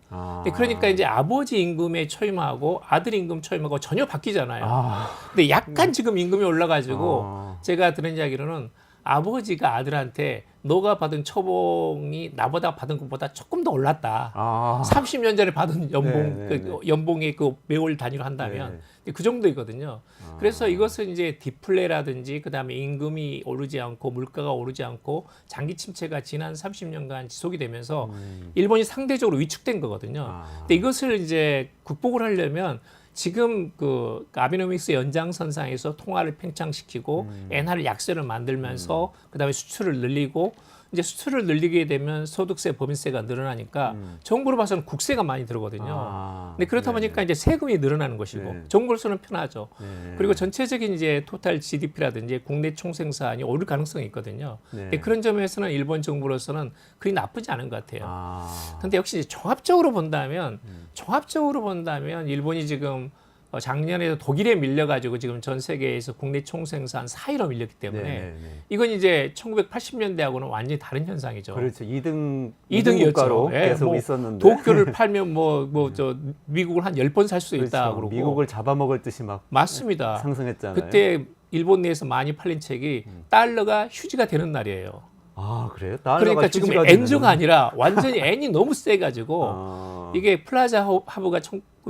그러니까 이제 아버지 임금에 초임하고 아들 임금 초임하고 전혀 바뀌잖아요. 근데 약간 지금 임금이 올라가지고 제가 들은 이야기로는 아버지가 아들한테 너가 받은 초봉이 나보다 받은 것보다 조금 더 올랐다. 30년 전에 받은 연봉, 네, 네, 그 연봉의 그 매월 단위로 한다면 그 정도이거든요. 그래서 이것은 이제 디플레라든지 그다음에 임금이 오르지 않고 물가가 오르지 않고 장기 침체가 지난 30년간 지속이 되면서 일본이 상대적으로 위축된 거거든요. 근데 이것을 이제 극복을 하려면 지금 그 아베노믹스 연장선상에서 통화를 팽창시키고 엔화를 약세를 만들면서 그다음에 수출을 늘리고 이제 수출을 늘리게 되면 소득세, 법인세가 늘어나니까 정부로 봐서는 국세가 많이 들어거든요. 근데 그렇다 보니까 이제 세금이 늘어나는 것이고 네. 정부로서는 편하죠. 네. 그리고 전체적인 이제 토탈 GDP라든지 국내 총생산이 오를 가능성이 있거든요. 네. 근데 그런 점에서는 일본 정부로서는 그리 나쁘지 않은 것 같아요. 아, 근데 역시 종합적으로 본다면 일본이 지금 작년에도 독일에 밀려가지고 지금 전 세계에서 국내 총생산 4위로 밀렸기 때문에 네, 네. 이건 이제 1980년대하고는 완전히 다른 현상이죠. 그렇죠. 2등 이등이었죠. 국가로 예, 계속 뭐 있었는데 도쿄를 팔면 저 미국을 한 10번 살 수 있다 그렇죠. 그러고 미국을 잡아먹을 듯이 막 맞습니다. 상승했잖아요. 그때 일본 내에서 많이 팔린 책이 달러가 휴지가 되는 날이에요. 아, 그래요? 달러가 그러니까 지금 휴지가 엔저가 되는- 아니라 완전히 엔이 너무 세가지고 아, 이게 플라자 하브가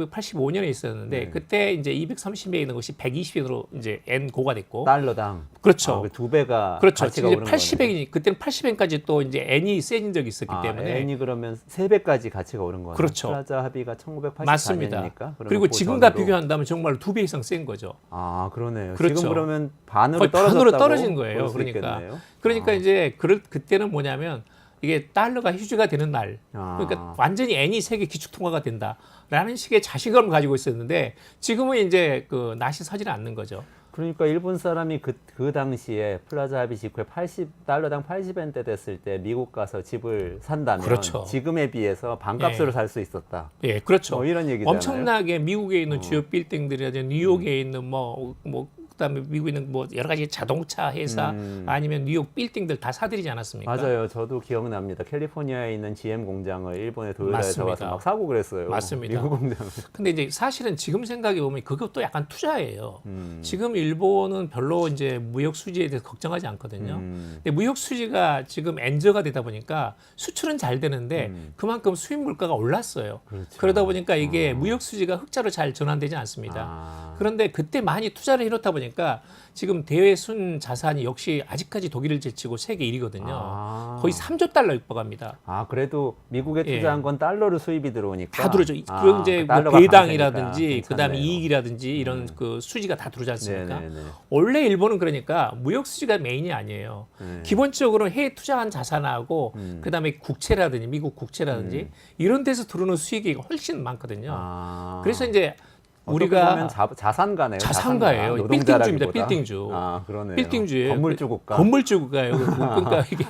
1985년에 있었는데 그때 이제 230에 있는 것이 120엔으로 이제 N고가 됐고 달러당. 그렇죠. 두 배가 그렇죠. 가치가 이제 오른 거네. 80엔이 그때는 80엔까지 또 이제 N이 세진 적이 있었기 때문에 N이 그러면 3배까지 가치가 오른 거네. 그렇죠. 플라자 합의가 1984년이니까. 맞습니다. 그리고 지금과 비교한다면 정말로 2배 이상 센 거죠. 아, 그러네요. 그렇죠. 지금 그러면 반으로 거의 떨어졌다고 반으로 떨어진 거예요. 볼수 그러니까 있겠네요. 그러니까 이제 그때는 뭐냐면 이게 달러가 휴지가 되는 날, 그러니까 완전히 N이 세계 기축 통화가 된다라는 식의 자신감을 가지고 있었는데 지금은 이제 그 낯이 서지는 않는 거죠. 그러니까 일본 사람이 그 당시에 플라자 합의 직후에 달러당 80엔대 됐을 때 미국 가서 집을 산다면 그렇죠. 지금에 비해서 반값으로 예. 살 수 있었다. 예, 그렇죠. 뭐 이런 얘기잖아요. 엄청나게 미국에 있는 주요 빌딩들이라든지 뉴욕에 있는 뭐 그다음에 미국에 있는 뭐 여러 가지 자동차 회사 아니면 뉴욕 빌딩들 다 사들이지 않았습니까? 맞아요. 저도 기억납니다. 캘리포니아에 있는 GM 공장을 일본의 도요타에서 맞습니다. 와서 막 사고 그랬어요. 맞습니다. 미국 공장을. 근데 이제 사실은 지금 생각해 보면 그것도 약간 투자예요. 지금 일본은 별로 이제 무역 수지에 대해서 걱정하지 않거든요. 근데 무역 수지가 지금 엔저가 되다 보니까 수출은 잘 되는데 그만큼 수입 물가가 올랐어요. 그렇죠. 그러다 보니까 이게 무역 수지가 흑자로 잘 전환되지 않습니다. 그런데 그때 많이 투자를 해놓다 보니까 지금 대외 순 자산이 역시 아직까지 독일을 제치고 세계 1위거든요. 거의 3조 달러 육박합니다. 그래도 미국에 투자한 건 달러로 수입이 들어오니까 다 들어오죠. 그리고 이제 뭐 달러가 배당이라든지 강세니까 그다음에 괜찮네요. 이익이라든지 이런 그 수지가 다 들어오지 않습니까? 네네네. 원래 일본은 그러니까 무역 수지가 메인이 아니에요. 기본적으로 해외 투자한 자산하고 그다음에 국채라든지 미국 국채라든지 이런 데서 들어오는 수익이 훨씬 많거든요. 그래서 이제 우리가 보면 자산가네요. 자산가예요. 빌딩주입니다. 빌딩주. 그러네요. 빌딩주예요. 건물주국가. 건물주국가예요. 그러니까 이게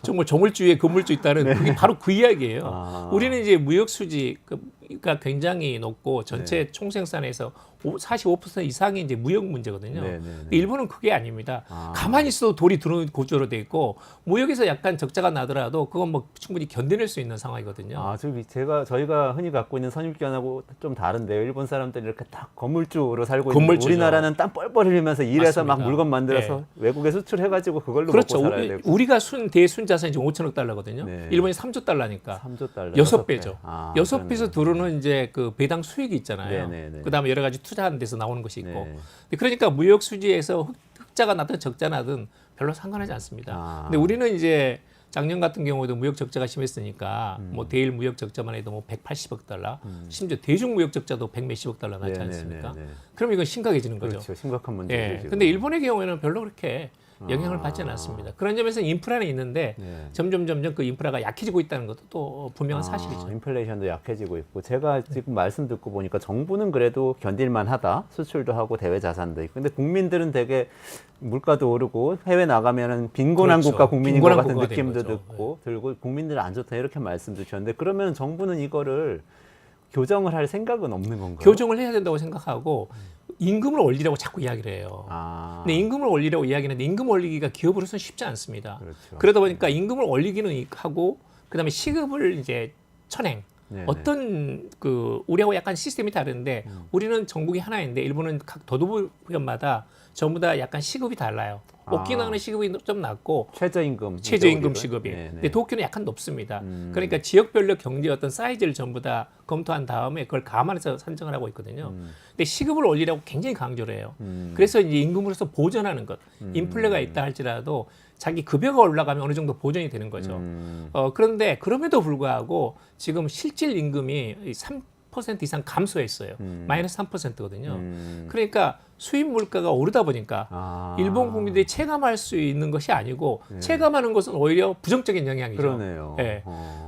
정말 조물주의 건물주 있다는 그게 바로 그 이야기예요. 우리는 이제 무역 수지가 굉장히 높고 전체 총생산에서 45% 이상이 이제 무역 문제거든요. 일본은 그게 아닙니다. 가만히 있어도 돌이 들어오는 구조로 돼 있고 무역에서 약간 적자가 나더라도 그건 뭐 충분히 견뎌낼 수 있는 상황이거든요. 저희가 흔히 갖고 있는 선입견하고 좀 다른데요. 일본 사람들이 이렇게 딱 건물주로 살고 있는 우리나라는 땀 뻘뻘 흘리면서 일해서 막 맞습니다. 물건 만들어서 외국에 수출해가지고 그걸로 그렇죠. 먹고 살아야 되고. 우리가 대순 자산이 지금 5천억 달러거든요. 일본이 3조 달러니까 3조 달러. 6배죠. 6배에서 그러네요. 들어오는 이제 그 배당 수익이 있잖아요. 네네네. 그다음에 여러 가지 투자하는 데서 나오는 것이 있고. 네. 그러니까 무역 수지에서 흑자가 나든 적자 나든 별로 상관하지 않습니다. 근데 우리는 이제 작년 같은 경우에도 무역 적자가 심했으니까 뭐 대일 무역 적자만 해도 뭐 180억 달러, 심지어 대중 무역 적자도 100몇십억 달러 나지 않습니까? 그럼 이건 심각해지는 거죠. 그렇죠. 심각한 문제죠. 예. 지금. 근데 일본의 경우에는 별로 그렇게 영향을 받지는 않습니다. 그런 점에서 인프라는 있는데 점점 그 인프라가 약해지고 있다는 것도 또 분명한 사실이죠. 인플레이션도 약해지고 있고 제가 지금 말씀 듣고 보니까 정부는 그래도 견딜만 하다. 수출도 하고 대외 자산도 있고. 근데 국민들은 되게 물가도 오르고 해외 나가면은 빈곤한 그렇죠. 국가 국민인 것 빈곤한 같은 국가가 된 느낌도 거죠. 들고 국민들은 안 좋다 이렇게 말씀 주셨는데 그러면 정부는 이거를 교정을 할 생각은 없는 건가요? 교정을 해야 된다고 생각하고 임금을 올리라고 자꾸 이야기를 해요. 근데 임금을 올리라고 이야기하는데 임금 올리기가 기업으로서는 쉽지 않습니다. 그렇죠. 그러다 보니까 임금을 올리기는 하고 그다음에 시급을 이제 천행. 어떤 우리하고 약간 시스템이 다른데 우리는 전국이 하나인데 일본은 각 도도부현마다 전부 다 약간 시급이 달라요. 오키나와는 시급이 좀 낮고 최저임금 시급이. 근데 도쿄는 약간 높습니다. 그러니까 지역별로 경제 어떤 사이즈를 전부 다 검토한 다음에 그걸 감안해서 산정을 하고 있거든요. 근데 시급을 올리라고 굉장히 강조를 해요. 그래서 이제 임금으로서 보전하는 것, 인플레가 있다 할지라도 자기 급여가 올라가면 어느 정도 보전이 되는 거죠. 그런데 그럼에도 불구하고 지금 실질 임금이 3% 이상 감소했어요. 마이너스 3%거든요. 그러니까 수입 물가가 오르다 보니까 일본 국민들이 체감할 수 있는 것이 아니고 체감하는 것은 오히려 부정적인 영향이죠. 그러네요. 예.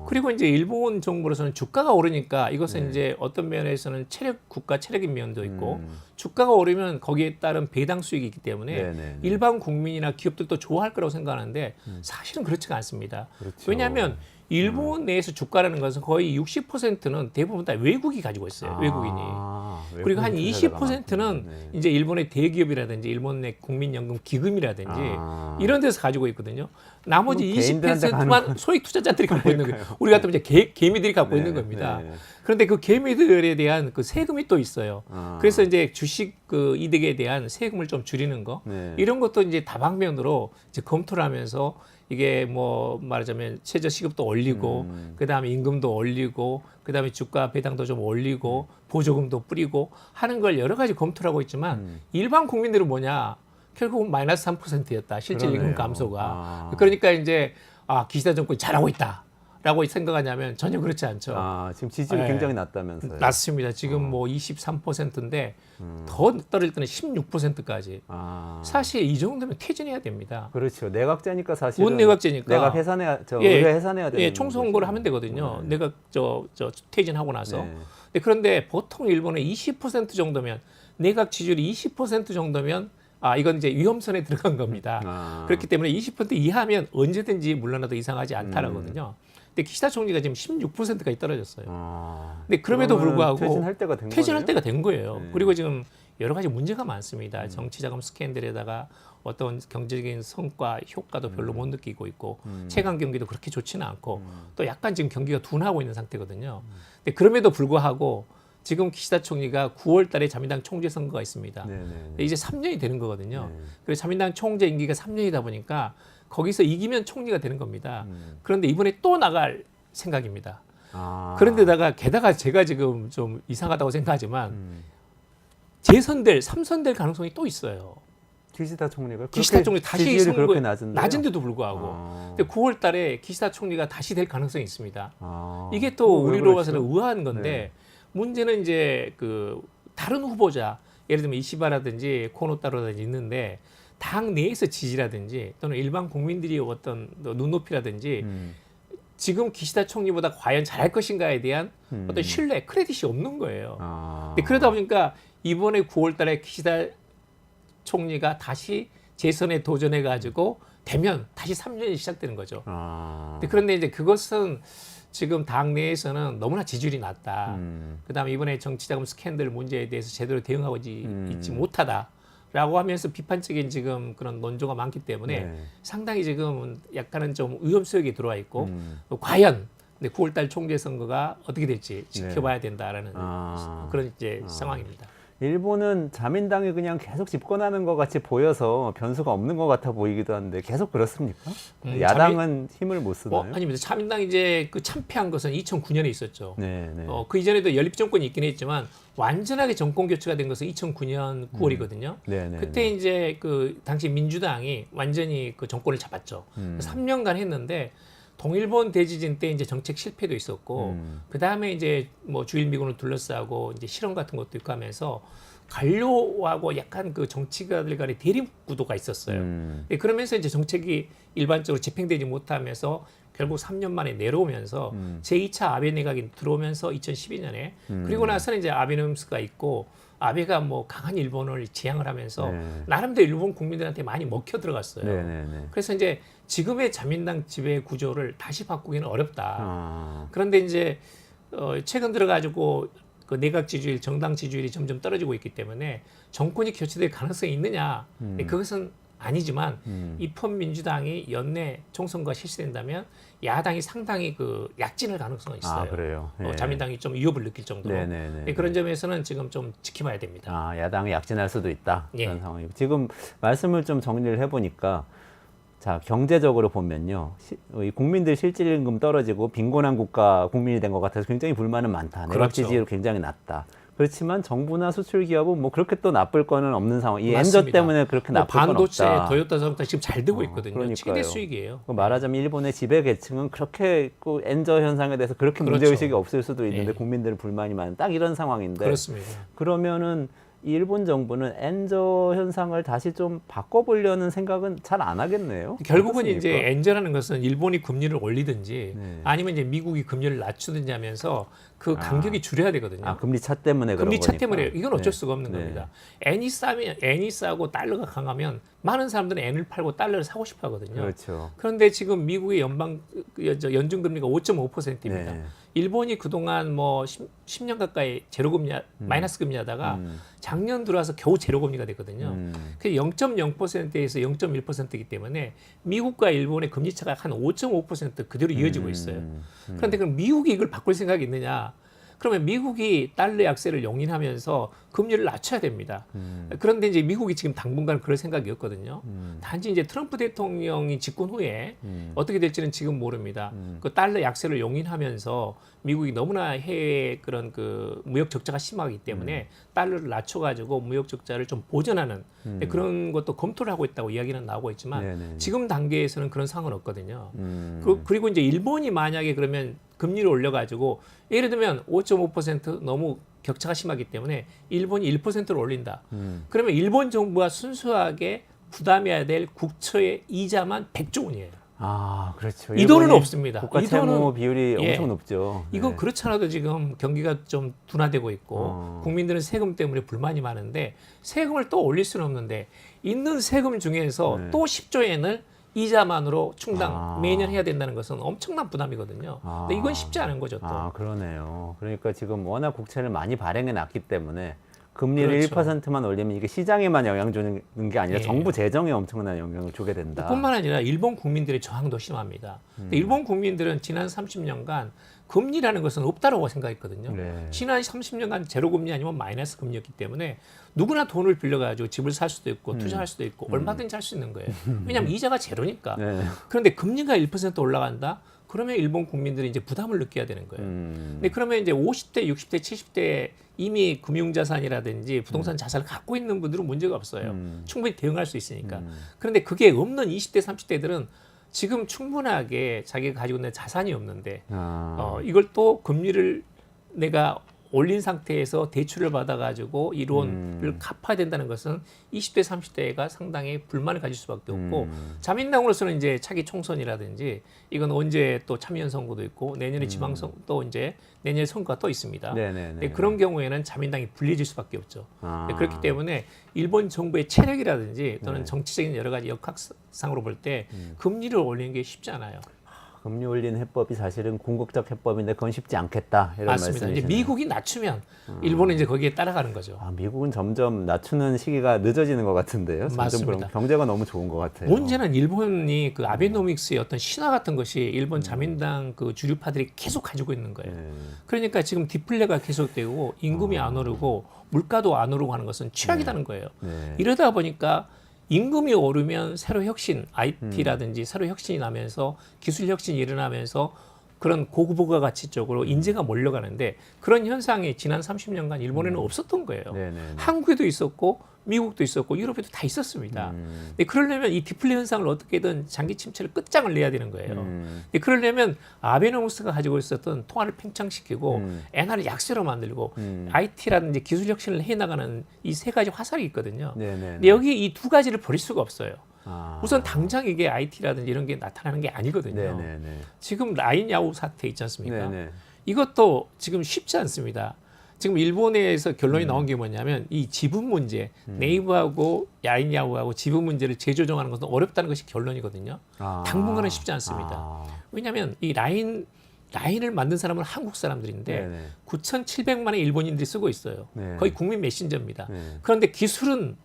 그리고 이제 일본 정부로서는 주가가 오르니까 이것은 이제 어떤 면에서는 국가 체력인 면도 있고 주가가 오르면 거기에 따른 배당 수익이 있기 때문에 일반 국민이나 기업들도 좋아할 거라고 생각하는데 사실은 그렇지가 않습니다. 그렇죠. 왜냐하면 일본 내에서 주가라는 것은 거의 60%는 대부분 다 외국이 가지고 있어요. 외국인이. 그리고 한 20%는 이제 일본의 대기업이라든지 일본 내 국민연금 기금이라든지 이런 데서 가지고 있거든요. 나머지 20%만 소액 투자자들이 갖고 있는 거예요. 우리 같으면 이제 개미들이 갖고 있는 겁니다. 그런데 그 개미들에 대한 그 세금이 또 있어요. 아. 그래서 이제 주식 그 이득에 대한 세금을 좀 줄이는 거 네. 이런 것도 이제 다방면으로 이제 검토를 하면서 이게 뭐 말하자면 최저 시급도 올리고 그다음에 임금도 올리고 그다음에 주가 배당도 좀 올리고 보조금도 뿌리고 하는 걸 여러 가지 검토를 하고 있지만 일반 국민들은 뭐냐 결국은 마이너스 3%였다 실질 임금 그러네요. 감소가 아. 그러니까 이제 기시다 정권이 잘하고 있다라고 생각하냐면 전혀 그렇지 않죠. 아, 지금 지지율이 네. 굉장히 낮다면서요. 낮습니다. 지금 뭐 23%인데 더 떨어질 때는 16%까지. 아. 사실 이 정도면 퇴진해야 됩니다. 그렇죠. 내각제니까 사실은 원내각제니까. 내각 해산해야 예, 의회 해산해야 되는 예, 총선거를 하면 되거든요. 네. 내가 저 퇴진하고 나서. 네. 그런데 보통 일본은 20% 정도면 내각 지지율이 20% 정도면 이건 이제 위험선에 들어간 겁니다. 아. 그렇기 때문에 20% 이하면 언제든지 물러나도 이상하지 않다라거든요. 근데 기시다 총리가 지금 16%까지 떨어졌어요. 아. 근데 그럼에도 그러면 불구하고 퇴진할 때가 된 퇴진할 거네요? 때가 된 거예요. 네. 그리고 지금 여러 가지 문제가 많습니다. 정치자금 스캔들에다가 어떤 경제적인 성과, 효과도 별로 못 느끼고 있고 체감 경기도 그렇게 좋지는 않고 또 약간 지금 경기가 둔하고 있는 상태거든요. 근데 그럼에도 불구하고 지금 기시다 총리가 9월 달에 자민당 총재 선거가 있습니다. 네네. 근데 이제 3년이 되는 거거든요. 네. 그래서 자민당 총재 임기가 3년이다 보니까 거기서 이기면 총리가 되는 겁니다. 그런데 이번에 또 나갈 생각입니다. 아. 그런데다가 게다가 제가 지금 좀 이상하다고 생각하지만 재선될 3선될 가능성이 또 있어요. 기시다 총리가 기시다 총리 다시 지지율이 선거에 그렇게 낮은데요? 낮은데도 불구하고 아. 근데 9월 달에 기시다 총리가 다시 될 가능성이 있습니다. 아. 이게 또 왜 우리로 그렇죠? 봐서는 의아한 건데 네. 문제는 이제 그 다른 후보자 예를 들면 이시바라든지 코노타로라든지 있는데 당 내에서 지지라든지 또는 일반 국민들이 어떤 눈높이라든지 지금 기시다 총리보다 과연 잘할 것인가에 대한 어떤 신뢰, 크레딧이 없는 거예요. 아. 근데 그러다 보니까 이번에 9월 달에 기시다 총리가 다시 재선에 도전해 가지고 되면 다시 3년이 시작되는 거죠. 아. 그런데 이제 그것은 지금 당 내에서는 너무나 지지율이 낮다. 그다음에 이번에 정치자금 스캔들 문제에 대해서 제대로 대응하고 있지 못하다라고 하면서 비판적인 지금 그런 논조가 많기 때문에 네. 상당히 지금 약간은 좀 위험성이 들어와 있고 또 과연 9월달 총재 선거가 어떻게 될지 지켜봐야 된다라는 그런 이제 상황입니다. 일본은 자민당이 그냥 계속 집권하는 것 같이 보여서 변수가 없는 것 같아 보이기도 한데 계속 그렇습니까? 야당은 힘을 못 쓰나요? 아닙니다. 자민당이 이제 그 참패한 것은 2009년에 있었죠. 네, 네. 그 이전에도 연립 정권이 있긴 했지만 완전하게 정권 교체가 된 것은 2009년 9월이거든요. 네, 네, 그때 이제 그 당시 민주당이 완전히 그 정권을 잡았죠. 3년간 했는데 동일본 대지진 때 이제 정책 실패도 있었고 그 다음에 이제 뭐 주일미군을 둘러싸고 이제 실험 같은 것도 있고 하면서 관료하고 약간 그 정치가들 간의 대립 구도가 있었어요. 그러면서 이제 정책이 일반적으로 집행되지 못하면서 결국 3년 만에 내려오면서 제2차 아베 내각이 들어오면서 2012년에 그리고 나서는 이제 아베노미스가 있고 아베가 뭐 강한 일본을 지향을 하면서 나름대로 일본 국민들한테 많이 먹혀 들어갔어요. 네, 네, 네. 그래서 이제 지금의 자민당 지배 구조를 다시 바꾸기는 어렵다. 아. 그런데 이제 최근 들어가지고 그 내각 지지율, 정당 지지율이 점점 떨어지고 있기 때문에 정권이 교체될 가능성이 있느냐? 그것은 아니지만 입헌민주당이 연내 총선거가 실시된다면 야당이 상당히 그 약진할 가능성은 있어요. 아, 그래요. 네. 자민당이 좀 위협을 느낄 정도로. 네, 네, 네. 그런 점에서는 지금 좀 지켜봐야 됩니다. 야당이 약진할 수도 있다. 예. 그런 상황이고 지금 말씀을 좀 정리를 해보니까 자 경제적으로 보면요, 이 국민들 실질임금 떨어지고 빈곤한 국가 국민이 된 것 같아서 굉장히 불만은 많다. 내각 그렇죠. 지지율 굉장히 낮다. 그렇지만 정부나 수출 기업은 뭐 그렇게 또 나쁠 거는 없는 상황. 이 엔저 맞습니다. 때문에 그렇게 뭐 나쁠 건 반도체, 없다. 토요타, 자동차 지금 잘 되고 있거든요. 그러니까요. 최대 수익이에요. 말하자면 일본의 지배 계층은 그렇게 그 엔저 현상에 대해서 그렇게 그렇죠. 문제의식이 없을 수도 있는데 네. 국민들은 불만이 많은 딱 이런 상황인데 그렇습니다. 그러면은 이 일본 정부는 엔저 현상을 다시 좀 바꿔보려는 생각은 잘 안 하겠네요. 결국은 어떻습니까? 이제 엔저라는 것은 일본이 금리를 올리든지 네. 아니면 이제 미국이 금리를 낮추든지 하면서 그 간격이 줄여야 되거든요. 금리 차 때문에 그런 금리 차 거니까. 때문에 이건 어쩔 네. 수가 없는 네. 겁니다. 엔이 싸고 달러가 강하면 많은 사람들은 엔을 팔고 달러를 사고 싶어 하거든요. 그렇죠. 그런데 지금 미국의 연준 금리가 5.5%입니다. 네. 일본이 그동안 뭐 10년 가까이 제로 금리 마이너스 금리하다가 작년 들어와서 겨우 제로 금리가 됐거든요. 그 0.0%에서 0.1%이기 때문에 미국과 일본의 금리 차가 한 5.5% 그대로 이어지고 있어요. 그런데 그럼 미국이 이걸 바꿀 생각이 있느냐? 그러면 미국이 달러 약세를 용인하면서 금리를 낮춰야 됩니다. 그런데 이제 미국이 지금 당분간 그럴 생각이었거든요. 단지 이제 트럼프 대통령이 집권 후에 어떻게 될지는 지금 모릅니다. 그 달러 약세를 용인하면서 미국이 너무나 해외 그런 그 무역 적자가 심하기 때문에 달러를 낮춰가지고 무역 적자를 좀 보전하는 그런 것도 검토를 하고 있다고 이야기는 나오고 있지만 네네. 지금 단계에서는 그런 상황은 없거든요. 그리고 이제 일본이 만약에 그러면 금리를 올려가지고 예를 들면 5.5% 너무 격차가 심하기 때문에 일본이 1%를 올린다. 그러면 일본 정부가 순수하게 부담해야 될 국채의 이자만 100조 원이에요. 아, 그렇죠. 이 돈은 일본이 없습니다. 국가 이 채무 돈은 비율이 예. 엄청 높죠. 이건 네. 그렇잖아도 지금 경기가 좀 둔화되고 있고 어. 국민들은 세금 때문에 불만이 많은데 세금을 또 올릴 수는 없는데 있는 세금 중에서 네. 또 10조엔을 이자만으로 충당 아. 매년 해야 된다는 것은 엄청난 부담이거든요. 근데 이건 쉽지 않은 거죠. 또. 아, 그러네요. 그러니까 지금 워낙 국채를 많이 발행해 놨기 때문에 금리를 그렇죠. 1%만 올리면 이게 시장에만 영향 주는 게 아니라 예. 정부 재정에 엄청난 영향을 주게 된다. 뿐만 아니라 일본 국민들의 저항도 심합니다. 근데 일본 국민들은 지난 30년간 금리라는 것은 없다라고 생각했거든요. 네. 지난 30년간 제로 금리 아니면 마이너스 금리였기 때문에 누구나 돈을 빌려가지고 집을 살 수도 있고 투자할 수도 있고 얼마든지 할 수 있는 거예요. 왜냐하면 이자가 제로니까. 네. 그런데 금리가 1% 올라간다? 그러면 일본 국민들이 이제 부담을 느껴야 되는 거예요. 근데 그러면 이제 50대, 60대, 70대 이미 금융자산이라든지 부동산 자산을 갖고 있는 분들은 문제가 없어요. 충분히 대응할 수 있으니까. 그런데 그게 없는 20대, 30대들은 지금 충분하게 자기가 가지고 있는 자산이 없는데 이걸 또 금리를 내가 올린 상태에서 대출을 받아가지고 이 론을 갚아야 된다는 것은 20대, 30대가 상당히 불만을 가질 수밖에 없고 자민당으로서는 이제 차기 총선이라든지 이건 언제 또 참여연 선거도 있고 내년에 지방선 또 이제 내년에 선거가 또 있습니다. 네네네. 그런 경우에는 자민당이 불리해질 수밖에 없죠. 아. 그렇기 때문에 일본 정부의 체력이라든지 또는 네. 정치적인 여러 가지 역학상으로 볼 때 금리를 올리는 게 쉽지 않아요. 금리 올린 해법이 사실은 궁극적 해법인데 그건 쉽지 않겠다 이런 맞습니다. 이제 말씀이시네요. 미국이 낮추면 일본은 이제 거기에 따라가는 거죠. 아, 미국은 점점 낮추는 시기가 늦어지는 것 같은데요. 점점 맞습니다. 그럼 경제가 너무 좋은 것 같아요. 문제는 일본이 그 아베노믹스의 어떤 신화 같은 것이 일본 자민당 그 주류파들이 계속 가지고 있는 거예요. 네. 그러니까 지금 디플레가 계속되고 임금이 안 오르고 물가도 안 오르고 하는 것은 최악이라는 거예요. 네. 이러다 보니까 임금이 오르면 새로 혁신, IT라든지 새로 혁신이 나면서 기술 혁신이 일어나면서 그런 고부가 가치 쪽으로 인재가 몰려가는데 그런 현상이 지난 30년간 일본에는 없었던 거예요. 네네네. 한국에도 있었고 미국도 있었고 유럽에도 다 있었습니다. 근데 그러려면 이 디플레 현상을 어떻게든 장기 침체를 끝장을 내야 되는 거예요. 근데 그러려면 아베노믹스가 가지고 있었던 통화를 팽창시키고 엔화를 약세로 만들고 IT라든지 기술 혁신을 해나가는 이 세 가지 화살이 있거든요. 네네. 근데 여기 이 두 가지를 버릴 수가 없어요. 아. 우선 당장 이게 IT라든지 이런 게 나타나는 게 아니거든요. 네네네. 지금 라인 야후 사태 있지 않습니까? 네네. 이것도 지금 쉽지 않습니다. 지금 일본에서 결론이 나온 게 뭐냐면 이 지분 문제, 네이버하고 야인 야후하고 지분 문제를 재조정하는 것은 어렵다는 것이 결론이거든요. 아. 당분간은 쉽지 않습니다. 아. 왜냐하면 이 라인을 만든 사람은 한국 사람들인데 네네. 9,700만의 일본인들이 쓰고 있어요. 네. 거의 국민 메신저입니다. 네. 그런데 기술을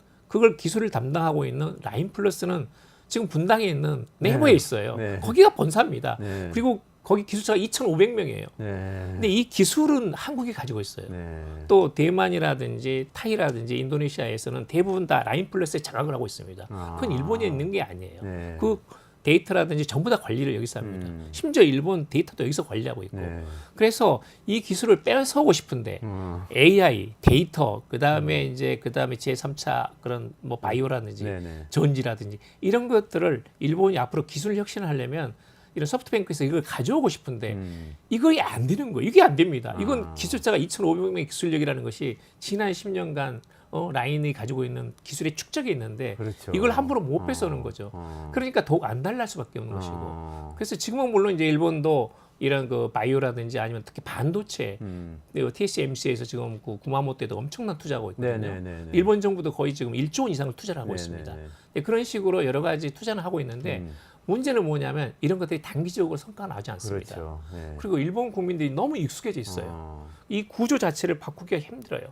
담당하고 있는 라인 플러스는 지금 분당에 있는 네이버에 네. 있어요. 네. 거기가 본사입니다. 네. 그리고 거기 기술자가 2,500명이에요. 네. 근데 이 기술은 한국이 가지고 있어요. 네. 또 대만이라든지 타이라든지 인도네시아에서는 대부분 다 라인 플러스에 장악을 하고 있습니다. 그건 일본에 있는 게 아니에요. 네. 그 데이터라든지 전부 다 관리를 여기서 합니다. 심지어 일본 데이터도 여기서 관리하고 있고. 네. 그래서 이 기술을 뺏어오고 싶은데 AI, 데이터, 그다음에 제3차 그런 뭐 바이오라든지 네네. 전지라든지 이런 것들을 일본이 앞으로 기술 혁신을 하려면 이런 소프트뱅크에서 이걸 가져오고 싶은데 이거 안 되는 거예요. 이게 안 됩니다. 이건 기술자가 2,500명의 기술력이라는 것이 지난 10년간 라인이 가지고 있는 기술의 축적이 있는데 그렇죠. 이걸 함부로 못 뺏어오는 거죠. 그러니까 더욱 안 달날 수밖에 없는 것이고. 그래서 지금은 물론 이제 일본도 이런 그 바이오라든지 아니면 특히 반도체, TSMC에서 지금 그 구마모토에도 엄청난 투자하고 있거든요. 네네네네. 일본 정부도 거의 지금 1조 원 이상을 투자를 하고 있습니다. 네네네. 네, 그런 식으로 여러 가지 투자는 하고 있는데 문제는 뭐냐면 이런 것들이 단기적으로 성과가 나지 않습니다. 그렇죠. 네. 그리고 일본 국민들이 너무 익숙해져 있어요. 이 구조 자체를 바꾸기가 힘들어요.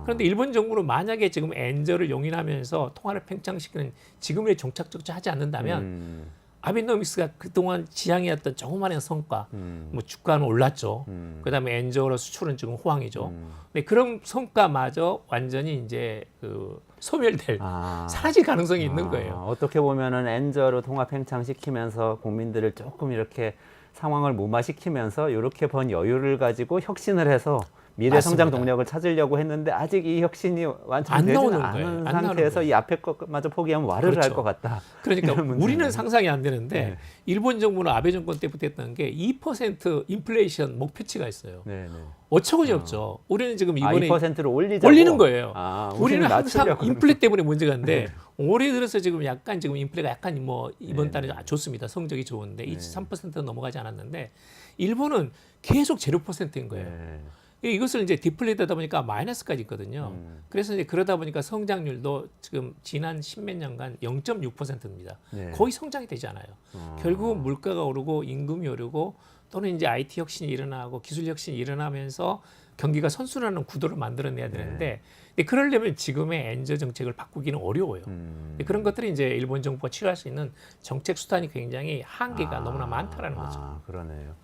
그런데 일본 정부는 만약에 지금 엔저를 용인하면서 통화를 팽창시키는 지금의 정착적자 하지 않는다면 아베노믹스가 그동안 지향해왔던 조그마한 성과, 뭐 주가는 올랐죠. 그다음에 엔저로 수출은 지금 호황이죠. 근데 그런 성과마저 완전히 이제 그 소멸될 사라질 가능성이 있는 거예요. 어떻게 보면은 엔저로 통합 팽창시키면서 국민들을 조금 이렇게 상황을 무마시키면서 이렇게 번 여유를 가지고 혁신을 해서 미래 성장 맞습니다. 동력을 찾으려고 했는데 아직 이 혁신이 안 완성되지 나오는 않은 거예요. 안 상태에서 나오는 이 앞에 것마저 포기하면 와르르 그렇죠. 할 것 같다. 그러니까 이런 문제는. 우리는 상상이 안 되는데 네. 일본 정부는 아베 정권 때부터 했던 게 2% 인플레이션 목표치가 있어요. 네, 네. 어처구니 없죠. 우리는 지금 이번에 2%를 올리자고 올리는 거예요. 우리는 우리는 항상 낮추려고 인플레 때문에 문제가인데 올해 들어서 지금 약간 지금 인플레가 약간 뭐 이번 달에 좋습니다. 성적이 좋은데 23% 넘어가지 않았는데 일본은 계속 0%인 거예요. 네. 이것을 이제 디플레이드하다 보니까 마이너스까지 있거든요. 그래서 이제 그러다 보니까 성장률도 지금 지난 10몇 년간 0.6%입니다. 네. 거의 성장이 되지 않아요. 결국은 물가가 오르고 임금이 오르고 또는 이제 IT 혁신이 일어나고 기술 혁신이 일어나면서 경기가 선순환하는 구도를 만들어내야 되는데 근데 그러려면 지금의 엔저 정책을 바꾸기는 어려워요. 근데 그런 것들이 이제 일본 정부가 취할 수 있는 정책 수단이 굉장히 한계가 너무나 많다라는 거죠. 그러네요.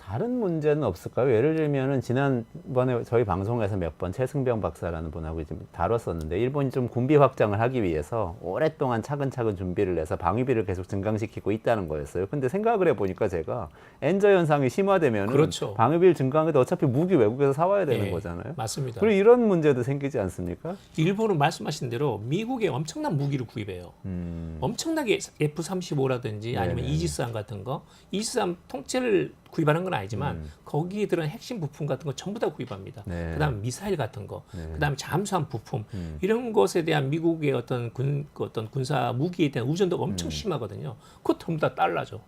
다른 문제는 없을까요? 예를 들면은 지난번에 저희 방송에서 몇 번 최승병 박사라는 분하고 좀 다뤘었는데 일본이 좀 군비 확장을 하기 위해서 오랫동안 차근차근 준비를 해서 방위비를 계속 증강시키고 있다는 거였어요. 근데 생각을 해보니까 제가 엔저 현상이 심화되면은 그렇죠. 방위비를 증강해도 어차피 무기 외국에서 사와야 되는 네, 거잖아요. 맞습니다. 그리고 이런 문제도 생기지 않습니까? 일본은 말씀하신 대로 미국에 엄청난 무기를 구입해요. 엄청나게 F-35라든지 아니면 네네. 이지스함 같은 거, 이지스함 통째를 구입하는 건 아니지만 거기에 들은 핵심 부품 같은 거 전부 다 구입합니다. 네. 그다음에 미사일 같은 거, 네. 그다음에 잠수함 부품 이런 것에 대한 미국의 어떤 군사 무기에 대한 의존도가 엄청 심하거든요. 그것 전부 다 달러죠.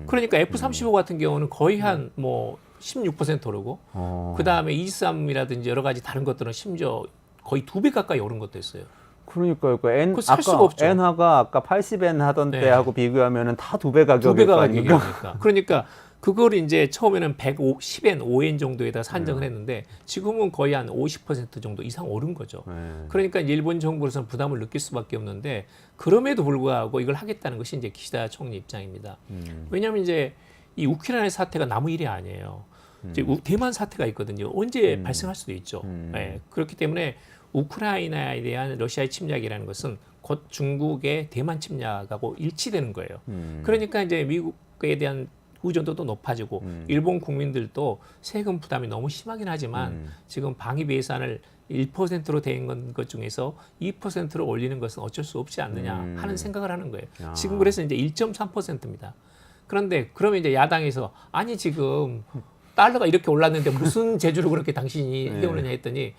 그러니까 F-35 같은 경우는 거의 한 뭐 16% 오르고 그다음에 이지스함이라든지 여러 가지 다른 것들은 심지어 거의 2배 가까이 오른 것도 있어요. 그러니까요. 그거 살 수가 없죠. 엔화가 아까 80엔 하던 네. 때하고 비교하면은 다 2배 가격일 2배 거 가격이니까. 아닙니까? 그러니까 그걸 이제 처음에는 110엔, 5엔 정도에다 산정을 했는데 지금은 거의 한 50% 정도 이상 오른 거죠. 네. 그러니까 이제 일본 정부로서는 부담을 느낄 수밖에 없는데 그럼에도 불구하고 이걸 하겠다는 것이 이제 기시다 총리 입장입니다. 왜냐하면 이제 이 우크라이나 사태가 남의 일이 아니에요. 이제 대만 사태가 있거든요. 언제 발생할 수도 있죠. 네. 그렇기 때문에 우크라이나에 대한 러시아의 침략이라는 것은 곧 중국의 대만 침략하고 일치되는 거예요. 그러니까 이제 미국에 대한 의존도도 높아지고 일본 국민들도 세금 부담이 너무 심하긴 하지만 지금 방위비 예산을 1%로 된 것 중에서 2%로 올리는 것은 어쩔 수 없지 않느냐 하는 생각을 하는 거예요. 지금 그래서 이제 1.3%입니다. 그런데 그러면 이제 야당에서 아니 지금 달러가 이렇게 올랐는데 무슨 재주로 그렇게 당신이 해오느냐 했더니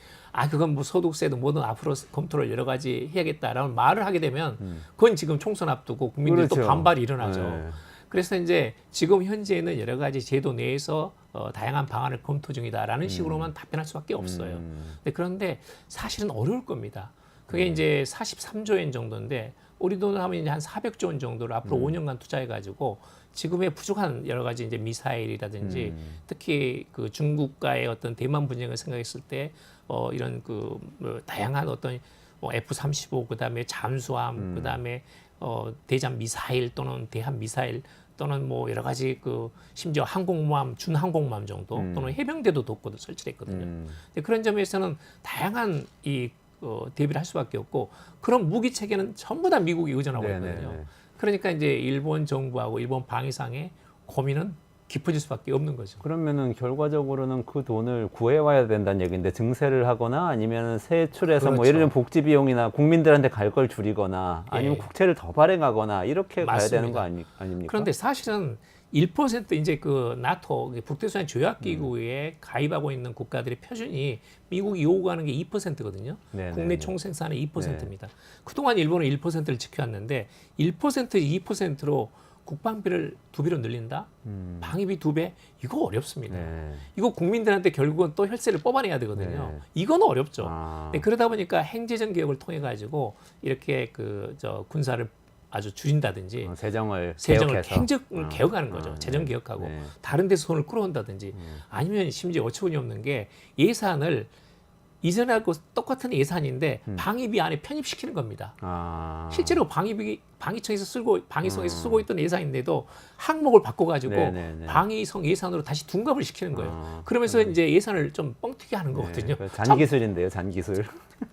그건 뭐 소득세도 뭐든 앞으로 검토를 여러 가지 해야겠다라는 말을 하게 되면 그건 지금 총선 앞두고 국민들도 그렇죠. 반발이 일어나죠. 네. 그래서 이제 지금 현재는 여러 가지 제도 내에서 다양한 방안을 검토 중이다라는 식으로만 답변할 수밖에 없어요. 그런데 사실은 어려울 겁니다. 그게 이제 43조엔 정도인데 우리 돈으로 하면 이제 한 400조 원 정도를 앞으로 5년간 투자해가지고 지금의 부족한 여러 가지 이제 미사일이라든지 특히 그 중국과의 어떤 대만 분쟁을 생각했을 때 이런 뭐 다양한 어떤 F-35 그다음에 잠수함 그다음에 대잠 미사일 또는 대함 미사일 또는 뭐 여러 가지 그 심지어 항공모함, 준항공모함 정도 또는 해병대도 돕고도 설치했거든요. 근데 그런 점에서는 다양한 이 대비를 할 수밖에 없고 그런 무기 체계는 전부 다 미국이 의존하고 있거든요. 네네. 그러니까 이제 일본 정부하고 일본 방위상의 고민은 깊어질 수밖에 없는 거죠. 그러면은 결과적으로는 그 돈을 구해와야 된다는 얘기인데 증세를 하거나 아니면 세출해서 뭐 그렇죠. 예를 들면 복지 비용이나 국민들한테 갈 걸 줄이거나 아니면 예. 국채를 더 발행하거나 이렇게 가야 되는 거 맞습니다. 아닙니까? 그런데 사실은 1% 이제 그 나토 북대서양 조약기구에 가입하고 있는 국가들의 표준이 미국이 요구하는 게 2%거든요. 네네네. 국내 총생산의 2%입니다. 그동안 일본은 1%를 지켜왔는데 1% 2%로 국방비를 2배로 늘린다? 방위비 2배? 이거 어렵습니다. 네. 이거 국민들한테 결국은 또 혈세를 뽑아내야 되거든요. 네. 이건 어렵죠. 아. 네, 그러다 보니까 행재정 개혁을 통해 가지고 이렇게 군사를 아주 줄인다든지 재정을 재정을 개혁해서. 행정을 개혁하는 거죠. 재정 개혁하고 네. 다른 데서 손을 끌어온다든지 아니면 심지어 어처구니 없는 게 예산을 이전하고 똑같은 예산인데 방위비 안에 편입시키는 겁니다. 아. 실제로 방위성에서 쓰고 있던 예산인데도 항목을 바꿔가지고 네네네. 방위성 예산으로 다시 둔갑을 시키는 거예요. 아, 그러면서 이제 예산을 좀 뻥튀기 하는 거거든요. 네, 잔기술인데요, 잔기술.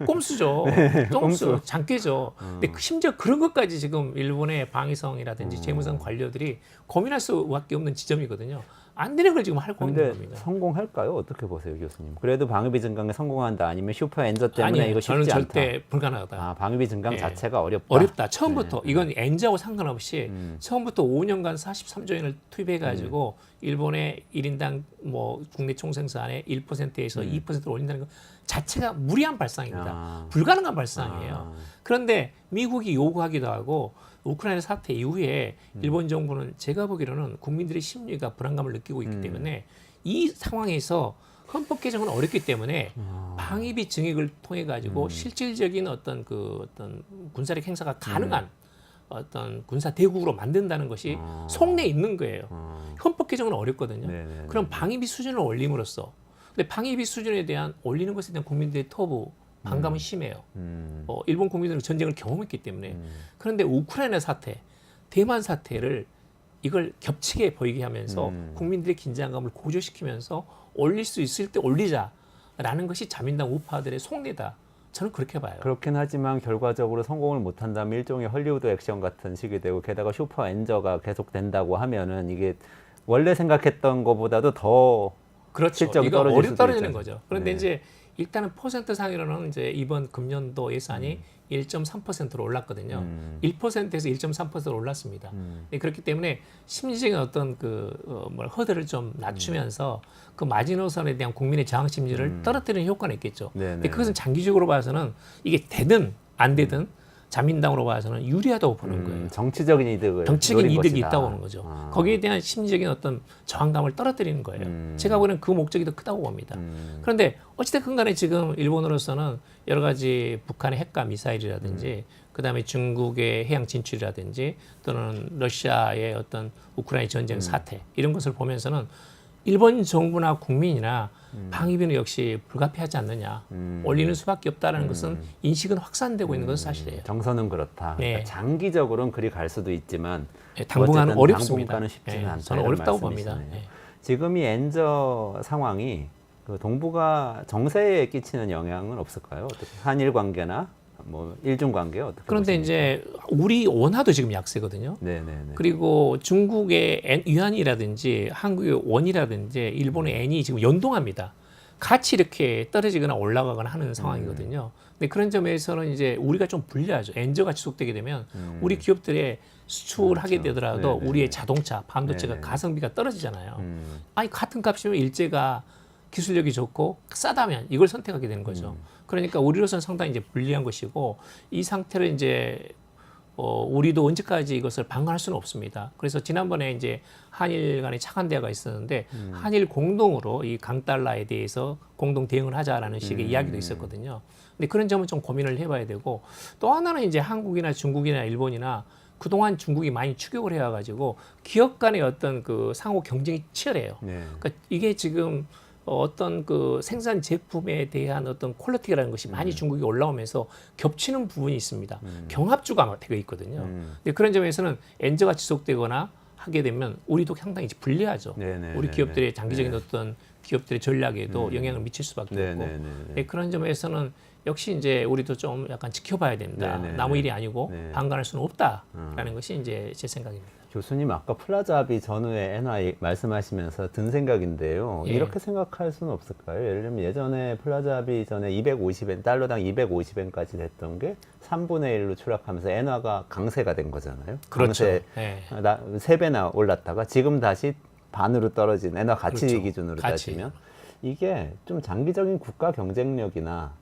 꼼수죠. 꼼수, 장깨죠. 근데 심지어 그런 것까지 지금 일본의 방위성이라든지 재무성 관료들이 고민할 수밖에 없는 지점이거든요. 안 되는 걸 지금 하고 있는 근데 겁니다. 성공할까요? 어떻게 보세요, 교수님? 그래도 방위비 증강에 성공한다 아니면 슈퍼 엔저 때문에 아니에요. 이거 저는 쉽지 않다. 절대 불가능하다. 아, 방위비 증강 예. 자체가 어렵다. 어렵다. 처음부터 이건 엔저하고 상관없이 처음부터 5년간 43조 원을 투입해가지고 일본의 1인당 뭐 국내 총생산의 1%에서 2%를 올린다는 것 자체가 무리한 발상입니다. 아. 불가능한 발상이에요. 아. 그런데 미국이 요구하기도 하고 우크라이나 사태 이후에 일본 정부는 제가 보기로는 국민들의 심리가 불안감을 느끼고 있기 때문에 이 상황에서 헌법 개정은 어렵기 때문에 방위비 증액을 통해 가지고 실질적인 어떤 군사력 행사가 가능한 어떤 군사 대국으로 만든다는 것이 속내에 있는 거예요. 헌법 개정은 어렵거든요. 네네네. 그럼 방위비 수준을 올림으로써 근데 방위비 수준에 대한 올리는 것에 대한 국민들의 터부 반감은 심해요. 일본 국민들은 전쟁을 경험했기 때문에. 그런데 우크라이나 사태, 대만 사태를 이걸 겹치게 보이게 하면서 국민들의 긴장감을 고조시키면서 올릴 수 있을 때 올리자라는 것이 자민당 우파들의 속내다. 저는 그렇게 봐요. 그렇긴 하지만 결과적으로 성공을 못한다면 일종의 헐리우드 액션 같은 식이 되고 게다가 슈퍼 엔저가 계속 된다고 하면은 이게 원래 생각했던 것보다도 더 그렇죠. 실적이 이거 떨어질 수도 떨어지는 있잖아요. 거죠. 그런데 네. 이제 일단은 퍼센트 상으로는 이제 이번 금년도 예산이 1.3%로 올랐거든요. 1%에서 1.3%로 올랐습니다. 네, 그렇기 때문에 심리적인 어떤 허들을 좀 낮추면서 그 마지노선에 대한 국민의 저항 심리를 떨어뜨리는 효과는 있겠죠. 네네. 근데 그것은 장기적으로 봐서는 이게 되든 안 되든 자민당으로 봐서는 유리하다고 보는 거예요. 정치적인 이득을 정치적인 노린 이득이 것이다. 있다고 하는 거죠. 아. 거기에 대한 심리적인 어떤 저항감을 떨어뜨리는 거예요. 제가 보기에는 그 목적이 더 크다고 봅니다. 그런데 어찌됐건 간에 지금 일본으로서는 여러 가지 북한의 핵과 미사일이라든지 그다음에 중국의 해양 진출이라든지 또는 러시아의 어떤 우크라이나 전쟁 사태 이런 것을 보면서는 일본 정부나 국민이나 방위비는 역시 불가피하지 않느냐 올리는 수밖에 없다는 것은 인식은 확산되고 있는 것은 사실이에요. 정서는 그렇다. 네. 그러니까 장기적으로는 그리 갈 수도 있지만 예, 당분간은 어쨌든 어렵습니다. 당분간은 쉽지는 예, 않다. 저는 이런 어렵다고 봅니다. 말씀이시네요. 예. 지금 이 엔저 상황이 그 동북아 정세에 끼치는 영향은 없을까요? 어떻게 한일 관계나 뭐 일중 관계 어떻게? 그런데 보십니까? 이제 우리 원화도 지금 약세거든요. 네네네. 그리고 중국의 위안이라든지 한국의 원이라든지 일본의 엔이 지금 연동합니다. 같이 이렇게 떨어지거나 올라가거나 하는 상황이거든요. 근데 그런 점에서는 이제 우리가 좀 불리하죠. 엔저가 지속되게 되면 우리 기업들의 수출을 하게 되더라도 네네. 우리의 자동차, 반도체가 네네. 가성비가 떨어지잖아요. 아니 같은 값이면 일제가 기술력이 좋고 싸다면 이걸 선택하게 되는 거죠. 그러니까 우리로서는 상당히 이제 불리한 것이고 이 상태를 이제 우리도 언제까지 이것을 방관할 수는 없습니다. 그래서 지난번에 이제 한일 간의 착한 대화가 있었는데 한일 공동으로 이 강달러에 대해서 공동 대응을 하자라는 식의 이야기도 있었거든요. 근데 그런 점은 좀 고민을 해봐야 되고 또 하나는 이제 한국이나 중국이나 일본이나 그동안 중국이 많이 추격을 해와가지고 기업 간의 어떤 그 상호 경쟁이 치열해요. 네. 그러니까 이게 지금 어떤 그 생산 제품에 대한 어떤 퀄리티라는 것이 많이 중국이 올라오면서 겹치는 부분이 있습니다. 경합주가 되어 있거든요. 근데 그런 점에서는 엔저가 지속되거나 하게 되면 우리도 상당히 이제 불리하죠. 네네. 우리 기업들의 장기적인 어떤 기업들의 전략에도 영향을 미칠 수밖에 없고 네네네. 네, 그런 점에서는 역시 이제 우리도 좀 약간 지켜봐야 된다. 네네네. 나무 일이 아니고 네. 방관할 수는 없다라는 것이 이제 제 생각입니다. 교수님 아까 플라자 합의 전후에 엔화 말씀하시면서 든 생각인데요. 예. 이렇게 생각할 수는 없을까요? 예를 들면 예전에 플라자 합의 전에 250엔 달러당 250엔까지 됐던 게 3분의 1로 추락하면서 엔화가 강세가 된 거잖아요. 그렇죠. 강세 예. 3배나 올랐다가 지금 다시 반으로 떨어진 엔화 가치 그렇죠. 기준으로 가치. 따지면 이게 좀 장기적인 국가 경쟁력이나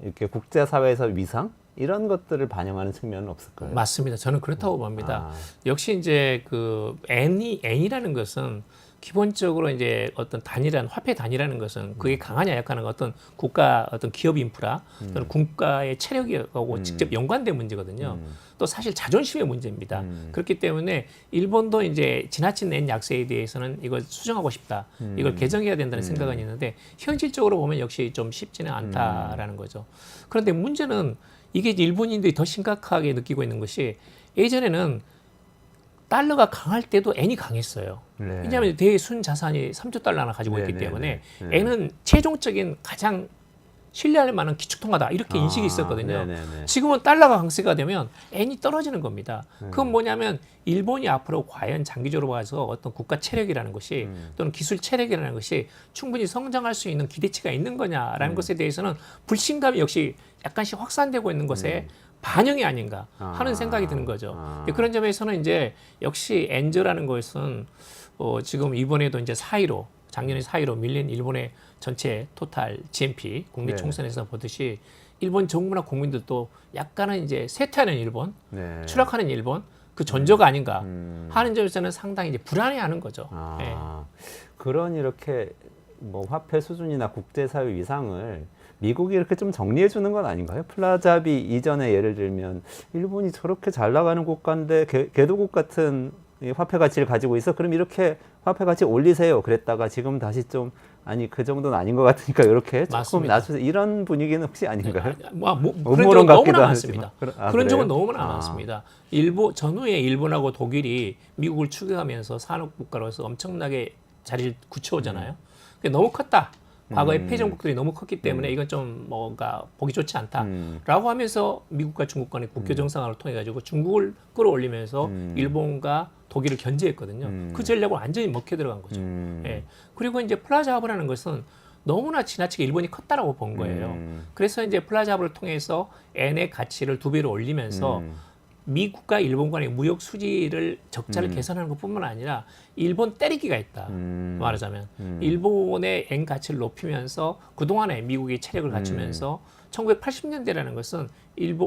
이렇게 국제사회에서 위상 이런 것들을 반영하는 측면은 없을까요? 맞습니다. 저는 그렇다고 봅니다. 아. 역시 이제 그 N이라는 것은 기본적으로 이제 어떤 화폐 단위라는 것은 그게 강하냐 약하는 어떤 국가 어떤 기업 인프라 또는 국가의 체력하고 직접 연관된 문제거든요. 또 사실 자존심의 문제입니다. 그렇기 때문에 일본도 이제 지나친 엔 약세에 대해서는 이걸 수정하고 싶다. 이걸 개정해야 된다는 생각은 있는데 현실적으로 보면 역시 좀 쉽지는 않다라는 거죠. 그런데 문제는 이게 일본인들이 더 심각하게 느끼고 있는 것이 예전에는 달러가 강할 때도 엔이 강했어요. 네. 왜냐하면 대순 자산이 3조 달러나 가지고 네, 있기 네, 때문에 네, 네. 엔은 최종적인 가장 신뢰할 만한 기축통화다 이렇게 인식이 있었거든요. 네, 네, 네. 지금은 달러가 강세가 되면 엔이 떨어지는 겁니다. 그건 뭐냐면 일본이 앞으로 과연 장기적으로 봐서 어떤 국가 체력이라는 것이 또는 기술 체력이라는 것이 충분히 성장할 수 있는 기대치가 있는 거냐라는 것에 대해서는 불신감이 역시 약간씩 확산되고 있는 것에 반영이 아닌가 하는 생각이 드는 거죠. 그런 점에서는 이제 역시 엔저라는 것은 지금 이번에도 이제 4.15 작년에 4.15 밀린 일본의 전체 토탈 GNP 국내 네. 총선에서 보듯이 일본 정부나 국민들도 약간은 이제 쇠퇴하는 일본, 네. 추락하는 일본 그 전조가 아닌가 하는 점에서는 상당히 이제 불안해하는 거죠. 예. 그런 이렇게 뭐 화폐 수준이나 국제사회 위상을 미국이 이렇게 좀 정리해 주는 건 아닌가요? 플라자비 이전에 예를 들면 일본이 저렇게 잘 나가는 국가인데 개도국 같은 이 화폐 가치를 가지고 있어. 그럼 이렇게 화폐 가치 올리세요. 그랬다가 지금 다시 좀 아니 그 정도는 아닌 것 같으니까 이렇게 조금 맞습니다. 낮추세요. 이런 분위기는 혹시 아닌가요? 그런 음모론 적은 같기도 너무나 하지만. 많습니다. 그런 그런 적은 그래요? 너무나 많습니다. 전후에 일본하고 독일이 미국을 추격하면서 산업 국가로서 엄청나게 자리를 굳혀오잖아요. 근데 너무 컸다. 과거의 패전국들이 너무 컸기 때문에 이건 좀 뭔가 보기 좋지 않다라고 하면서 미국과 중국 간의 국교 정상화를 통해 가지고 중국을 끌어올리면서 일본과 독일을 견제했거든요. 그 전략을 완전히 먹혀 들어간 거죠. 예. 그리고 이제 플라자 합의라는 것은 너무나 지나치게 일본이 컸다라고 본 거예요. 그래서 이제 플라자 합의를 통해서 엔의 가치를 2배로 올리면서 미국과 일본 간의 무역 수지를 적자를 개선하는 것뿐만 아니라 일본 때리기가 있다. 말하자면 일본의 엔 가치를 높이면서 그동안에 미국이 체력을 갖추면서 1980년대라는 것은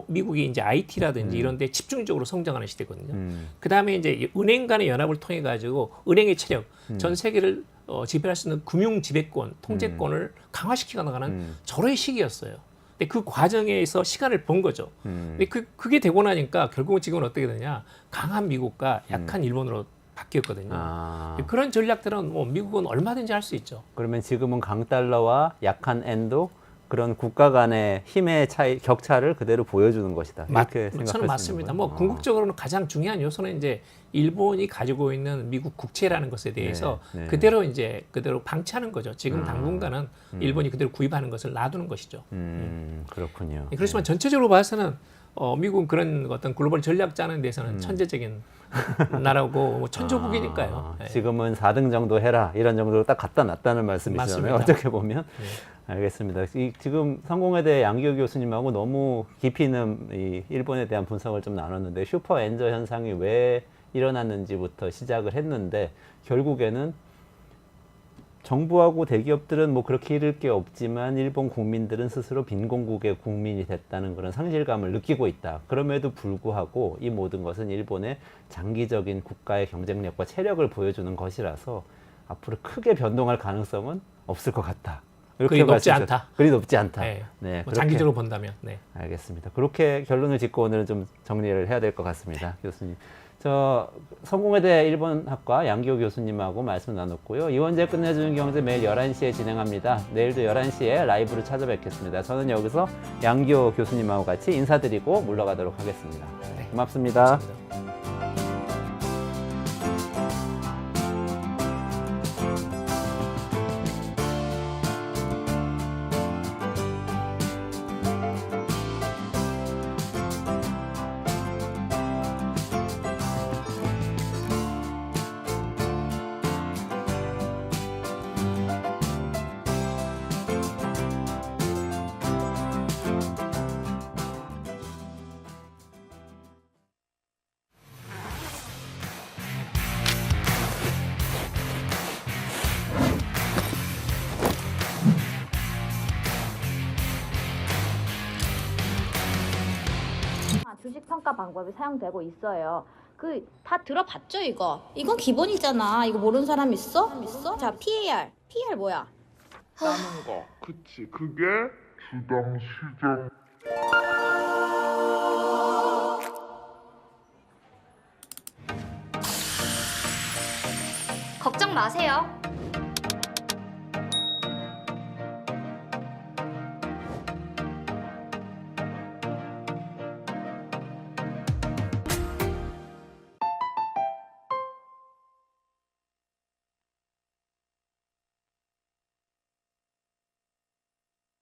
미국이 이제 IT라든지 이런 데 집중적으로 성장하는 시대거든요. 그다음에 이제 은행 간의 연합을 통해 가지고 은행의 체력, 전 세계를 지배할 수 있는 금융 지배권, 통제권을 강화시켜 나가는 절호의 시기였어요. 근데 그 과정에서 시간을 번 거죠. 근데 그게 되고 나니까 결국은 지금은 어떻게 되냐? 강한 미국과 약한 일본으로 바뀌었거든요. 그런 전략들은 뭐 미국은 얼마든지 할 수 있죠. 그러면 지금은 강달러와 약한 엔도 그런 국가 간의 힘의 차이, 격차를 그대로 보여주는 것이다. 이렇게 생각하시는 저는 맞습니다. 거예요? 뭐 궁극적으로는 가장 중요한 요소는 이제 일본이 가지고 있는 미국 국채라는 것에 대해서 네. 그대로 방치하는 거죠. 지금 당분간은 일본이 그대로 구입하는 것을 놔두는 것이죠. 그렇군요. 그렇지만 전체적으로 봐서는 미국은 그런 어떤 글로벌 전략 짜는 데서는 천재적인 나라고 뭐 천조국이니까요. 네. 지금은 4등 정도 해라 이런 정도로 딱 갖다 놨다는 말씀이시잖아요. 맞습니다. 어떻게 보면. 알겠습니다. 지금 성공회대 양기호 교수님하고 너무 깊이 있는 이 일본에 대한 분석을 좀 나눴는데 슈퍼 엔저 현상이 왜 일어났는지부터 시작을 했는데 결국에는 정부하고 대기업들은 뭐 그렇게 잃을 게 없지만 일본 국민들은 스스로 빈곤국의 국민이 됐다는 그런 상실감을 느끼고 있다. 그럼에도 불구하고 이 모든 것은 일본의 장기적인 국가의 경쟁력과 체력을 보여주는 것이라서 앞으로 크게 변동할 가능성은 없을 것 같다. 그리 높지 않다. 그리 높지 않다. 네. 네, 뭐 장기적으로 본다면. 네. 알겠습니다. 그렇게 결론을 짓고 오늘은 좀 정리를 해야 될 것 같습니다. 교수님. 저 성공회대 일본학과 양기호 교수님하고 말씀 나눴고요. 이원재 끝내주는 경제 매일 11시에 진행합니다. 내일도 11시에 라이브로 찾아뵙겠습니다. 저는 여기서 양기호 교수님하고 같이 인사드리고 물러가도록 하겠습니다. 네. 고맙습니다. 고맙습니다. 주식 평가 방법이 사용되고 있어요. 그 다 들어봤죠 이거? 이건 기본이잖아. 이거 모르는 사람 있어? 자, PAR 뭐야? 따는 거. 그치. 그게 주당 시정. 걱정 마세요.